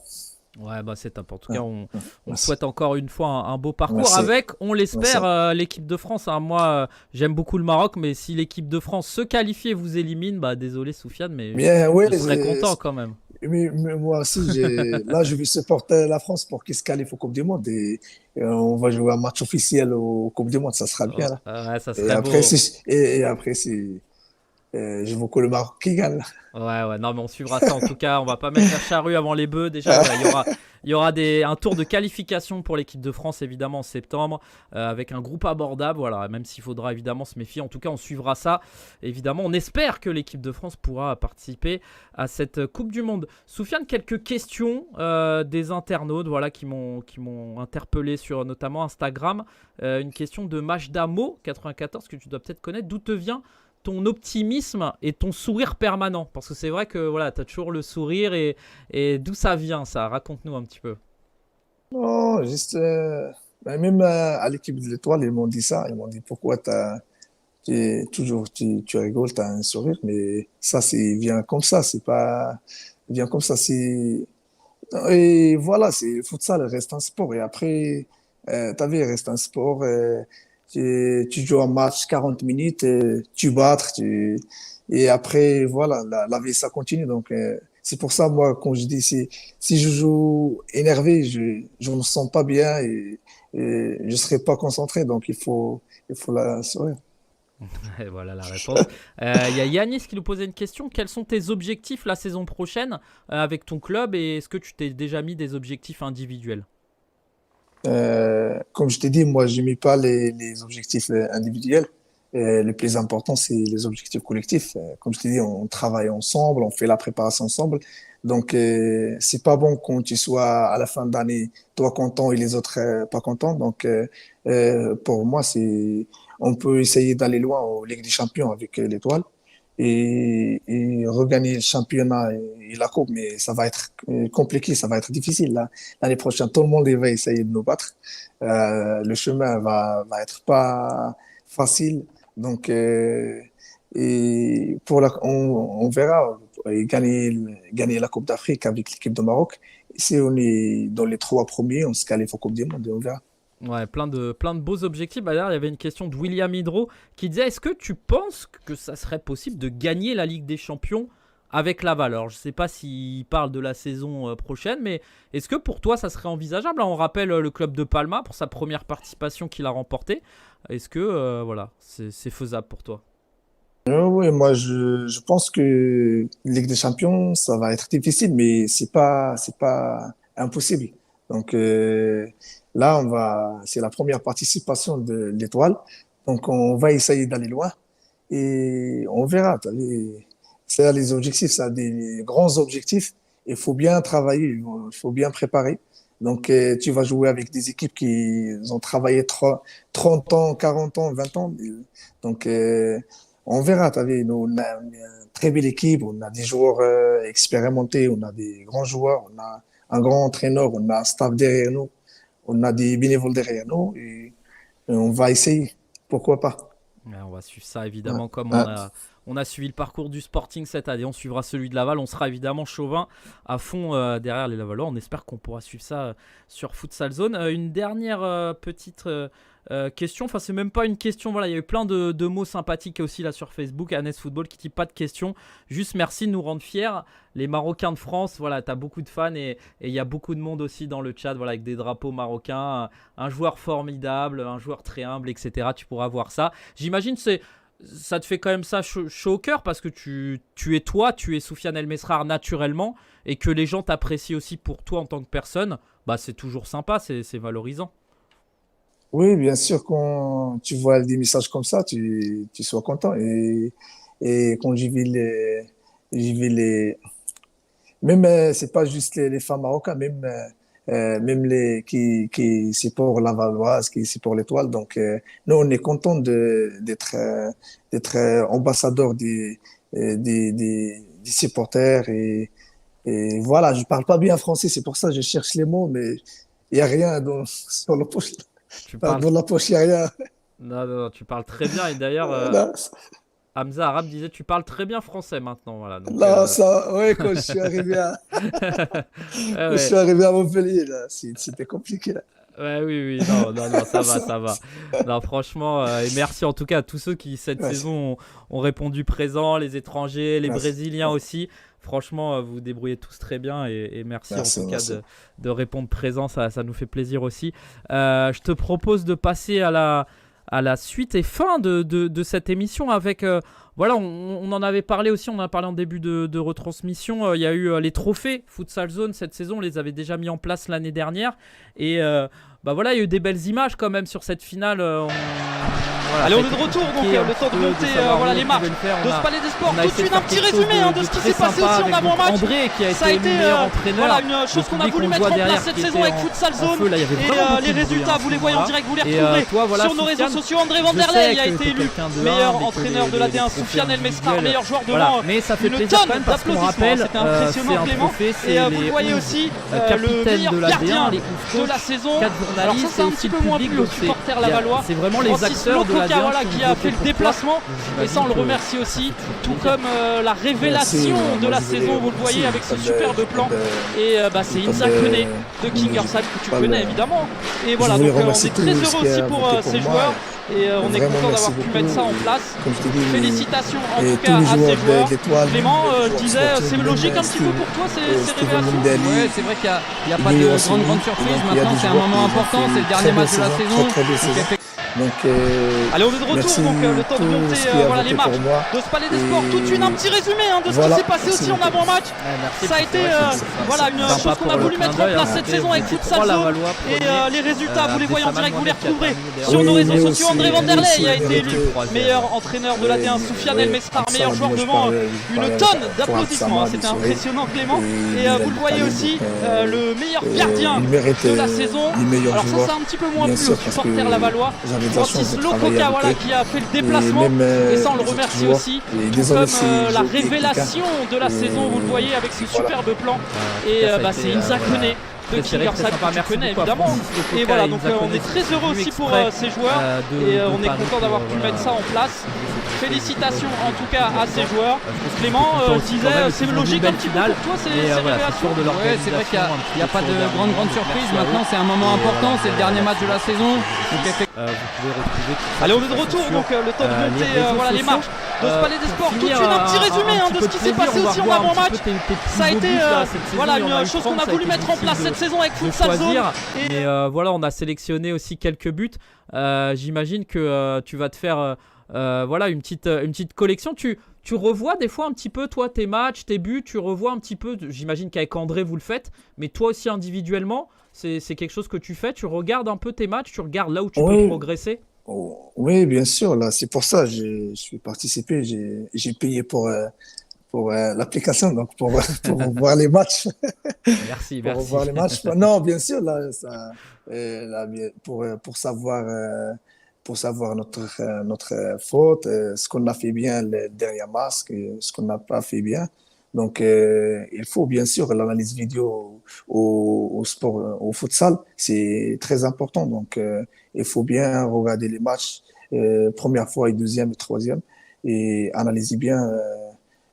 Ouais, bah c'est top. En tout Ouais, cas, ouais. on te Merci. souhaite encore une fois un beau parcours Merci. avec, on Merci. l'espère, l'équipe de France. Hein. Moi, j'aime beaucoup le Maroc, mais si l'équipe de France se qualifie et vous élimine, bah désolé Soufiane, mais Bien, ouais, je serais content quand même. mais moi aussi, là, je vais supporter la France pour qu'ils se qualifient au Coupe du Monde et on va jouer un match officiel au Coupe du Monde, ça sera bien Oh, là. ouais, ça Et serait après, beau. je veux que le Maroc qui gagne. Ouais, non, mais on suivra ça en tout cas. On va pas mettre la charrue avant les bœufs. Déjà, voilà, il y aura un tour de qualification pour l'équipe de France évidemment en septembre avec un groupe abordable. Voilà, même s'il faudra évidemment se méfier. En tout cas, on suivra ça. Évidemment, on espère que l'équipe de France pourra participer à cette Coupe du Monde. Soufiane, quelques questions des internautes, voilà, qui m'ont interpellé sur notamment Instagram. Une question de Majdamo 94 que tu dois peut-être connaître. D'où te vient ton optimisme et ton sourire permanent? Parce que c'est vrai que voilà, tu as toujours le sourire et d'où ça vient ça? Raconte-nous un petit peu. Non, juste, ben, même à l'équipe de l'Étoile, ils m'ont dit ça. Ils m'ont dit pourquoi tu rigoles, tu as un sourire, mais ça, vient comme ça. C'est pas, vient comme ça. Et voilà, c'est le futsal, reste un sport. Et après, ta vie reste un sport. Tu joues un match 40 minutes, tu battes, et après, voilà, la vie, ça continue. Donc, c'est pour ça, moi, quand je dis, si je joue énervé, je me sens pas bien et je serai pas concentré. Donc, il faut la sourire. Et voilà la réponse. Il y a Yanis qui nous posait une question. Quels sont tes objectifs la saison prochaine avec ton club et est-ce que tu t'es déjà mis des objectifs individuels? Comme je t'ai dit, moi, je mets pas les objectifs individuels. Le plus important, c'est les objectifs collectifs. Comme je t'ai dit, on travaille ensemble, on fait la préparation ensemble. Donc, c'est pas bon quand tu sois à la fin d'année, toi content et les autres pas contents. Donc, pour moi, on peut essayer d'aller loin en Ligue des Champions avec l'Étoile et regagner le championnat et la coupe, mais ça va être compliqué, ça va être difficile. Là. L'année prochaine, tout le monde va essayer de nous battre. Le chemin va être pas facile. Donc, et on verra et gagner la Coupe d'Afrique avec l'équipe de Maroc. Si on est dans les 3 premiers, on se qualifie au Coupe du Monde et on verra. Ouais, plein de beaux objectifs. Bah, d'ailleurs, il y avait une question de William Hydro qui disait est-ce que tu penses que ça serait possible de gagner la Ligue des Champions avec Laval? Alors, je ne sais pas s'il parle de la saison prochaine, mais est-ce que pour toi, ça serait envisageable? Là, on rappelle le club de Palma pour sa première participation qu'il a remportée. Est-ce que voilà, c'est faisable pour toi? Oui, moi je pense que Ligue des Champions, ça va être difficile, mais c'est pas impossible. Donc là, c'est la première participation de l'Étoile, donc on va essayer d'aller loin et on verra. T'as vu. C'est les objectifs, ça a des grands objectifs. Il faut bien travailler, il faut bien préparer. Donc tu vas jouer avec des équipes qui ont travaillé 30 ans, 40 ans, 20 ans. Donc on verra, tu vu, nous, on a une très belle équipe, on a des joueurs expérimentés, on a des grands joueurs, on a un grand entraîneur, on a un staff derrière nous, on a des bénévoles derrière nous et on va essayer. Pourquoi pas? Ouais, on va suivre ça Ouais, évidemment comme ouais. on a suivi le parcours du Sporting cette année. On suivra celui de Laval. On sera évidemment chauvin à fond derrière les Lavalois. On espère qu'on pourra suivre ça sur Futsal Zone. Une dernière petite question. Enfin, c'est même pas une question. Voilà, il y a eu plein de mots sympathiques aussi là sur Facebook. Anes Football qui dit pas de questions. Juste merci de nous rendre fiers. Les Marocains de France, voilà, tu as beaucoup de fans et il y a beaucoup de monde aussi dans le chat, voilà, avec des drapeaux marocains. Un joueur formidable, un joueur très humble, etc. Tu pourras voir ça. J'imagine que ça te fait quand même ça chaud au cœur parce que tu es toi, tu es Soufiane El Mesrar naturellement et que les gens t'apprécient aussi pour toi en tant que personne. Bah, c'est toujours sympa, c'est valorisant. Oui, bien sûr, quand tu vois des messages comme ça, tu sois content. Et quand j'ai vu même, c'est pas juste les femmes marocains, même qui supportent la Valoise, qui supportent l'Étoile. Donc, nous, on est content d'être ambassadeur des supporters. Et voilà, je parle pas bien français, c'est pour ça que je cherche les mots, mais il y a rien sur la poche. Tu Enfin, parles. dans la poche, il y a rien. Non, non, non, tu parles très bien. Et d'ailleurs, Là, Hamza Arabe disait tu parles très bien français maintenant. Voilà, donc, là, ça, ouais, ouais, quand je ouais. suis arrivé à Montpellier, là, c'était compliqué, là. Ouais, oui, oui, non, non, non, ça va, Ça- ça va. Non, franchement, et merci en tout cas à tous ceux qui cette ouais, saison ont répondu présent, les étrangers, les merci. Brésiliens aussi. Franchement, vous vous débrouillez tous très bien et merci en Merci, tout cas merci. de répondre présent, ça nous fait plaisir aussi. Je te propose de passer à la suite et fin de cette émission avec... voilà, on en avait parlé aussi, on en a parlé en début de retransmission. Il y a eu les trophées Futsal Zone cette saison, on les avait déjà mis en place l'année dernière. Et bah voilà, il y a eu des belles images quand même sur cette finale. Voilà, Allez, ça a on est été de retour, donc compliqué un le temps petit de peu monter savoir voilà, où les on marches pouvait le faire. de ce Palais des Sports. On a Tout de essayé suite, un faire petit quelque chose résumé de ce qui très s'est passé sympa aussi en avec donc avant-match. André qui a Ça a été été le meilleur entraîneur. voilà, une chose Le qu'on a public, voulu on le mettre voit en derrière, place cette qui saison était avec Futsal en Zone. feu. Là, il y avait Et vraiment beaucoup les de bruit, résultats, hein, vous les à ce voyez en moment-là. direct, vous les Et retrouverez toi, voilà, sur nos réseaux Soufiane, sociaux. André je Vanderlei sais a que été t'es élu quelqu'un de meilleur humble et que entraîneur de la D1. trophées Soufiane El Mestar, individuels, meilleur joueur voilà, devant mais ça fait une plaisir quand tonne même parce qu'on d'applaudissements. rappelle, C'était c'est impressionnant, un Clément. trophée, Et c'est vous le les voyez 11 aussi, le capitaines meilleur de la gardien D1, les 11 de coachs, la saison. 4 Alors ça, journalistes c'est et un aussi petit le peu moins public. plu aux Donc supporters Lavallois. c'est vraiment les Francis acteurs de la D1 Lococarola qui qui ont a voté fait le pour toi. déplacement. Donc, Et ça, on le j'imagine que remercie aussi. ça fait Tout plaisir. comme la révélation Merci. de Moi, la je voulais saison, vous le voyez remercier avec ce comme, superbe plan. Et c'est comme, Inza Koné de comme Kingersheim que tu comme, connais évidemment. Et je voilà, voulais donc on remercier est très tous heureux qui aussi ont pour voté pour ces moi. joueurs. Et on est Vraiment, content merci d'avoir pu beaucoup. mettre ça en Et place. comme je t'ai dit, Félicitations en et tout tous cas les à ces joueurs joueurs. d'Étoile, Clément même les joueurs disait, sportifs, c'est même logique un petit peu pour toi ces Steven révélations. Mundali. Ouais, c'est vrai qu'il y a pas Il de est aussi grande lui. surprise. Donc, il y a Maintenant, des c'est un joueurs moment qui ont important. fait C'est le une dernier très match de la belle saison. très belle Donc, saison. Donc, Allez, on est de retour, merci donc le temps de tous monter ceux qui ont voilà, les voté marches pour moi. de ce Palais des Et Sports. Tout de suite, un petit résumé de ce voilà, qui s'est passé merci aussi en beaucoup. avant-match. Merci, Ça a été voilà, une sympa chose qu'on pour a le voulu clin mettre en d'œil, place hein. cette C'était- saison avec vous étiez Futsal trois Zone. Lavallois Et premiers. les résultats, vous les voyez en direct, vous les retrouverez sur Oui, nos réseaux lui sociaux. aussi, André lui Vanderlei aussi, a il été élu méritait. meilleur entraîneur de la D1. Soufiane El Mestar, meilleur joueur devant une tonne d'applaudissements. C'était impressionnant, Clément. Et vous le voyez aussi, le meilleur gardien il méritait de la saison. les meilleurs Alors ça, joueurs. c'est un petit peu moins Bien plus sûr, aux parce supporters que lavallois. j'avais de la chance Francis de travailler Lococa, avec voilà, eux. qui a fait le Et déplacement. même, Et ça, on le les autres remercie joueurs. aussi. Et Tout désolé comme si la j'ai oublié révélation de la Et saison, vous le voyez avec ce voilà. superbe plan. En Et tout cas, ça a c'est été, Inza voilà, Koné de très serré, très Kingersheim sympa. que tu Merci connais beaucoup à évidemment. Francis Lococa Et voilà, et donc Inza on Koné est très qui sont heureux venus aussi pour exprès, ces joueurs. de Et on est Paris content pour, d'avoir pu voilà, mettre ça en place. Félicitations en tout cas à ces joueurs. Je pense que Clément c'est content aussi quand disait, même, c'est ils ont logique une un belle petit peu finale. pour toi ces Et voilà, c'est révélations. sûr de Ouais, c'est vrai qu'il n'y a pas de grande surprise. Maintenant, c'est un moment important. C'est le dernier match de la saison. Donc, vous pouvez retrouver tout ça Allez, on est de sur retour, donc le temps de les monter réseaux voilà, les sociaux. marches de ce Palais des Sports. Tout de finir suite, un petit résumé un de petit ce qui peu s'est de passé plaisir, on aussi va en voir un avant-match. petit peu tes Ça a plus beaux été buts, là, cette saison. voilà, Il y en a une eu chose 30, qu'on a ça voulu été mettre en place difficile cette saison avec de Futsal Zone. choisir. Et Mais voilà, on a sélectionné aussi quelques buts. J'imagine que tu vas te faire voilà, une petite collection. Tu revois des fois un petit peu, toi, tes matchs, tes buts, tu revois un petit peu. J'imagine qu'avec André, vous le faites. Mais toi aussi, individuellement, c'est quelque chose que tu fais. Tu regardes un peu tes matchs, tu regardes là où tu peux Oui. progresser. Oh, oui, bien sûr, là, c'est pour ça, je suis participé, j'ai payé pour l'application, donc pour voir les matchs. Merci, Pour merci. voir les matchs. Non, bien sûr, là, pour savoir notre faute, ce qu'on a fait bien le dernier match, ce qu'on n'a pas fait bien. Donc, il faut bien sûr l'analyse vidéo au sport, au futsal, c'est très important. Donc, il faut bien regarder les matchs, première fois et deuxième et troisième, et analyser bien.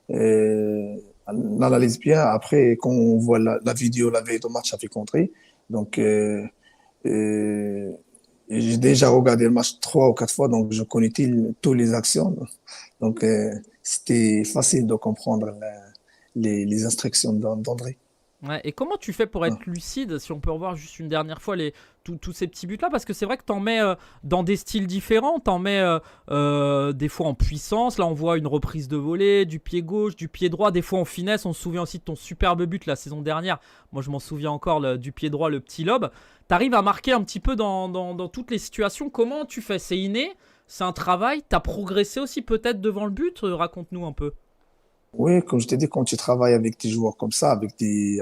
On analyse bien. Après, quand on voit la vidéo la veille du match avec Contré, donc euh, j'ai déjà regardé le match 3 ou 4 fois, donc je connais toutes les actions. Donc c'était facile de comprendre les instructions d'André. Ouais, et comment tu fais pour être lucide, si on peut revoir juste une dernière fois tous ces petits buts-là, parce que c'est vrai que t'en mets dans des styles différents, t'en mets des fois en puissance, là on voit une reprise de volée, du pied gauche, du pied droit, des fois en finesse, on se souvient aussi de ton superbe but la saison dernière, moi je m'en souviens encore du pied droit, le petit lob, t'arrives à marquer un petit peu dans toutes les situations, comment tu fais? C'est inné, c'est un travail, t'as progressé aussi peut-être devant le but, raconte-nous un peu. Oui, comme je t'ai dit, quand tu travailles avec des joueurs comme ça, avec les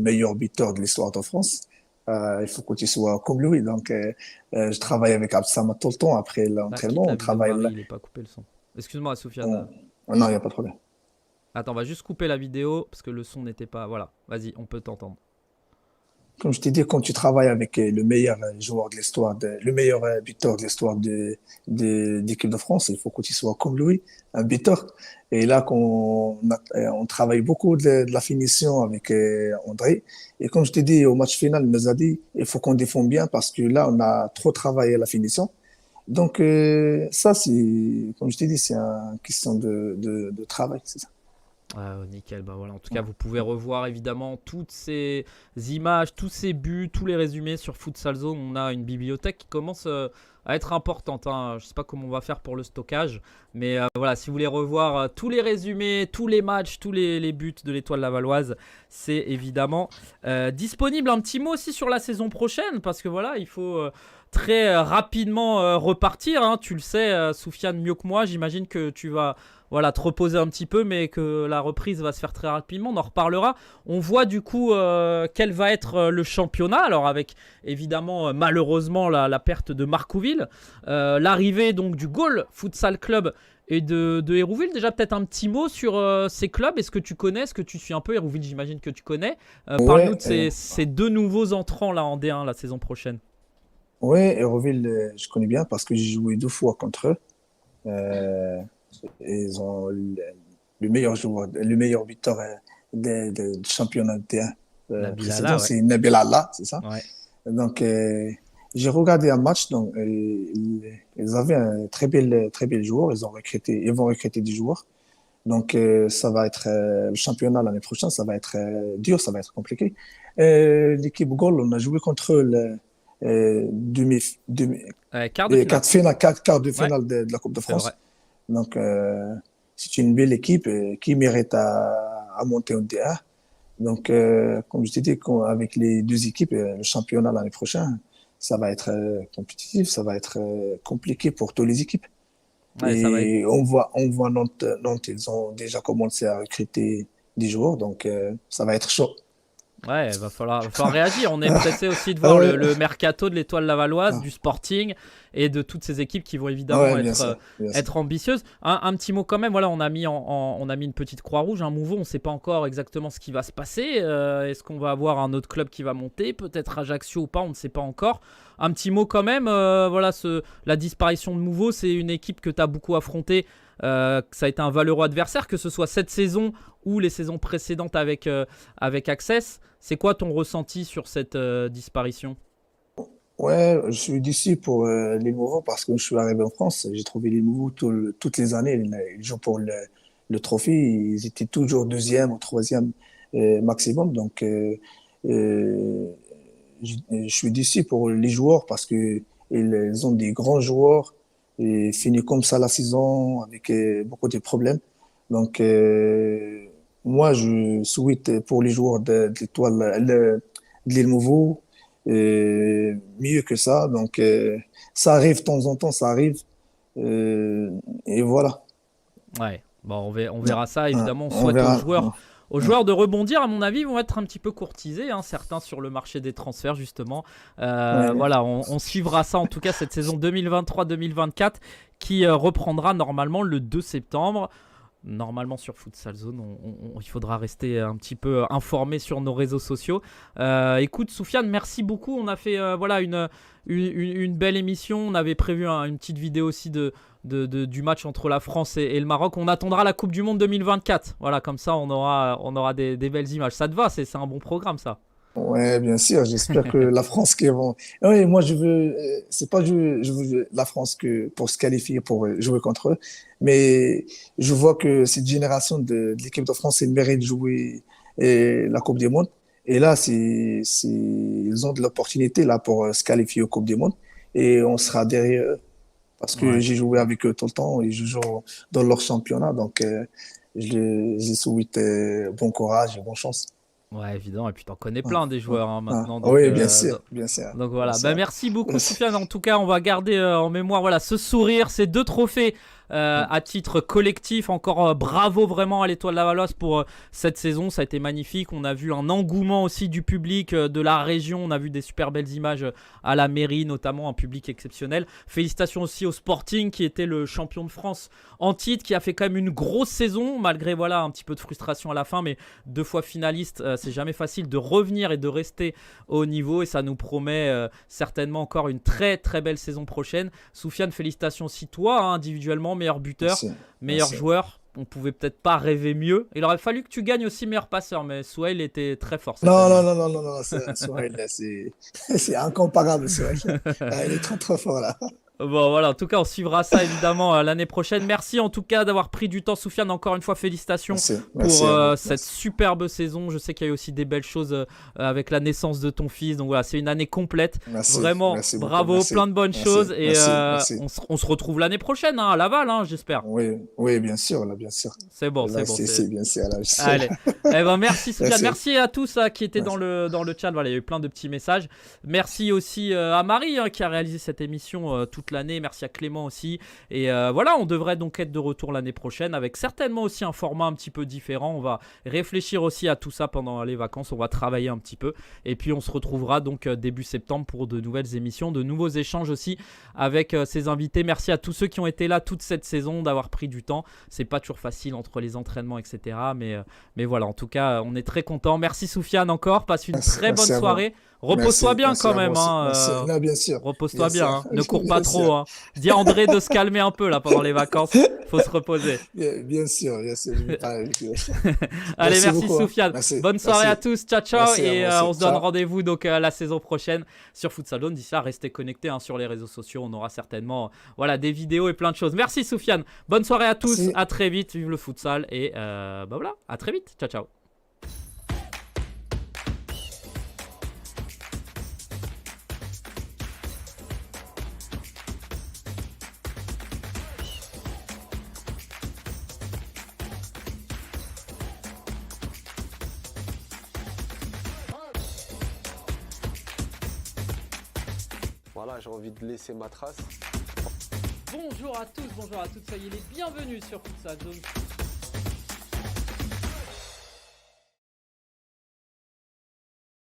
meilleurs buteurs de l'histoire de France, il faut que tu sois comme lui. Donc, je travaille avec Absama tout le temps après l'entraînement. On travaille là. Il n'est pas coupé le son. Excuse-moi, Soufiane. Non, il n'y a pas de problème. Attends, on va juste couper la vidéo parce que le son n'était pas. Voilà, vas-y, on peut t'entendre. Comme je t'ai dit, quand tu travailles avec le meilleur joueur de l'histoire, le meilleur buteur de l'histoire d'équipe de France, il faut que tu sois comme lui, un buteur. Et là, on travaille beaucoup de la finition avec André. Et comme je t'ai dit, au match final, il nous a dit, il faut qu'on défende bien parce que là, on a trop travaillé la finition. Donc, ça, comme je t'ai dit, c'est une question de travail, c'est ça. Nickel, bah voilà. En tout cas, vous pouvez revoir évidemment toutes ces images, tous ces buts, tous les résumés sur Futsal Zone. On a une bibliothèque qui commence à être importante. Je ne sais pas comment on va faire pour le stockage, mais voilà, si vous voulez revoir tous les résumés, tous les matchs, tous les buts de l'Étoile Lavalloise, c'est évidemment disponible. Un petit mot aussi sur la saison prochaine, parce que voilà, il faut très rapidement repartir. Tu le sais, Soufiane, mieux que moi. J'imagine que tu vas te reposer un petit peu, mais que la reprise va se faire très rapidement. On en reparlera. On voit du coup quel va être le championnat. Alors avec évidemment malheureusement la perte de Marcouville, l'arrivée donc du Gaulle Futsal Club et de Hérouville. Déjà peut-être un petit mot sur ces clubs. Est-ce que tu connais, est-ce que tu suis un peu Hérouville? J'imagine que tu connais. Parle-nous de ces deux nouveaux entrants là en D1 la saison prochaine. Oui, Hérouville, je connais bien parce que j'ai joué 2 fois contre eux. Ils ont le meilleur joueur, le meilleur buteur du championnat de précédent, c'est Nabil Allah, c'est ça? Ouais. Donc, j'ai regardé un match, donc ils avaient un très bel joueur, ils vont recruter des joueurs. Donc, ça va être le championnat l'année prochaine, ça va être dur, ça va être compliqué. L'équipe Gaulle, on a joué contre eux quart de finale de la Coupe de France. Donc, c'est une belle équipe qui mérite à monter en D1. Donc, comme je t'ai dit, avec les 2 équipes, le championnat l'année prochaine, ça va être compétitif, ça va être compliqué pour toutes les équipes. Et on voit Nantes, ils ont déjà commencé à recruter des joueurs, donc ça va être chaud. Ouais, il va falloir réagir. On est pressé aussi de voir le mercato de l'Étoile Lavalloise, du Sporting et de toutes ces équipes qui vont évidemment être ambitieuses. Un petit mot quand même, voilà, on a mis une petite croix rouge, un Mouveau, on ne sait pas encore exactement ce qui va se passer. Est-ce qu'on va avoir un autre club qui va monter, peut-être Ajaccio ou pas, on ne sait pas encore. Un petit mot quand même, la disparition de Mouveau, c'est une équipe que tu as beaucoup affrontée. Ça a été un valeureux adversaire, que ce soit cette saison ou les saisons précédentes avec Access. C'est quoi ton ressenti sur cette disparition? Ouais, je suis déçu pour les Nouveaux parce que je suis arrivé en France. J'ai trouvé les Nouveaux toutes les années. Ils jouent pour le trophée. Ils étaient toujours 2e ou 3e maximum. Donc, je suis déçu pour les joueurs parce que ils ont des grands joueurs et finissent comme ça la saison avec beaucoup de problèmes. Donc, moi, je souhaite pour les joueurs de l'Étoile, de l'île Mouveau, mieux que ça. Donc, ça arrive de temps en temps, ça arrive. Et voilà. Ouais, bon, on verra ça, évidemment. On souhaite aux joueurs de rebondir, à mon avis, ils vont être un petit peu courtisés, certains sur le marché des transferts, justement. Voilà, on suivra ça, en tout cas, cette saison 2023-2024 qui reprendra normalement le 2 septembre. Normalement sur Futsal Zone, il faudra rester un petit peu informé sur nos réseaux sociaux. Écoute Soufiane, merci beaucoup. On a fait une belle émission. On avait prévu une petite vidéo aussi du match entre la France et le Maroc. On attendra la Coupe du Monde 2024. Voilà, comme ça on aura des belles images. Ça te va? C'est un bon programme ça. Ouais, bien sûr. J'espère que la France qui vont. Oui, moi je veux. C'est pas je veux la France que pour se qualifier pour jouer contre eux, mais je vois que cette génération de l'équipe de France, elle mérite de jouer la Coupe du Monde. Et là, ils ont de l'opportunité là pour se qualifier au Coupe du Monde et on sera derrière eux parce que j'ai joué avec eux tout le temps et je joue dans leur championnat. Donc, je souhaite bon courage et bonne chance. Ouais, évidemment. Et puis, t'en connais plein des joueurs maintenant. Donc, oui, bien sûr, bien sûr. Donc voilà. Bien sûr. Merci beaucoup, Soufiane. En tout cas, on va garder en mémoire voilà, ce sourire, ces 2 trophées. À titre collectif, encore bravo vraiment à l'Étoile Lavalloise pour cette saison, ça a été magnifique. On a vu un engouement aussi du public de la région, on a vu des super belles images à la mairie, notamment un public exceptionnel. Félicitations aussi au Sporting qui était le champion de France en titre, qui a fait quand même une grosse saison malgré voilà un petit peu de frustration à la fin, mais 2 fois finaliste, c'est jamais facile de revenir et de rester au niveau et ça nous promet certainement encore une très très belle saison prochaine. Soufiane, félicitations aussi toi individuellement, meilleur buteur, meilleur joueur. On pouvait peut-être pas rêver mieux. Il aurait fallu que tu gagnes aussi meilleur passeur, mais Souhail était très fort. Non, Souhail, c'est incomparable, Souhail. Il est trop trop fort là. Bon voilà, en tout cas on suivra ça évidemment l'année prochaine. Merci en tout cas d'avoir pris du temps, Soufiane. Encore une fois félicitations pour cette superbe saison. Je sais qu'il y a eu aussi des belles choses avec la naissance de ton fils. Donc voilà, c'est une année complète. Vraiment bravo, plein de bonnes choses. Et on se retrouve l'année prochaine à Laval, j'espère. Oui, bien sûr, là, bien sûr. C'est bon, là, c'est bien sûr. Là, allez, merci Soufiane, merci à tous qui étaient dans le chat. Voilà, il y a eu plein de petits messages. Merci aussi à Marie qui a réalisé cette émission toute l'année. Merci à Clément aussi. Et voilà, on devrait donc être de retour l'année prochaine avec certainement aussi un format un petit peu différent. On va réfléchir aussi à tout ça pendant les vacances. On va travailler un petit peu. Et puis on se retrouvera donc début septembre pour de nouvelles émissions, de nouveaux échanges aussi avec ces invités. Merci à tous ceux qui ont été là toute cette saison, d'avoir pris du temps. C'est pas toujours facile entre les entraînements, etc. Mais voilà, en tout cas, on est très contents. Merci Soufiane encore. Passe une très bonne soirée. Repose-toi bien quand même. Là, bien sûr. Repose-toi bien. Ne cours pas trop. Dis à André de se calmer un peu là pendant les vacances. Faut se reposer. Bien sûr. Allez, merci Soufiane. Bonne soirée à tous. Ciao. Merci et on se donne rendez-vous donc la saison prochaine sur Futsal Zone. D'ici là, restez connectés sur les réseaux sociaux. On aura certainement des vidéos et plein de choses. Merci Soufiane. Bonne soirée à tous. À très vite. Vive le futsal. Et voilà. À très vite. Ciao. Voilà, j'ai envie de laisser ma trace. Bonjour à tous, bonjour à toutes, soyez les bienvenus sur Futsal Zone.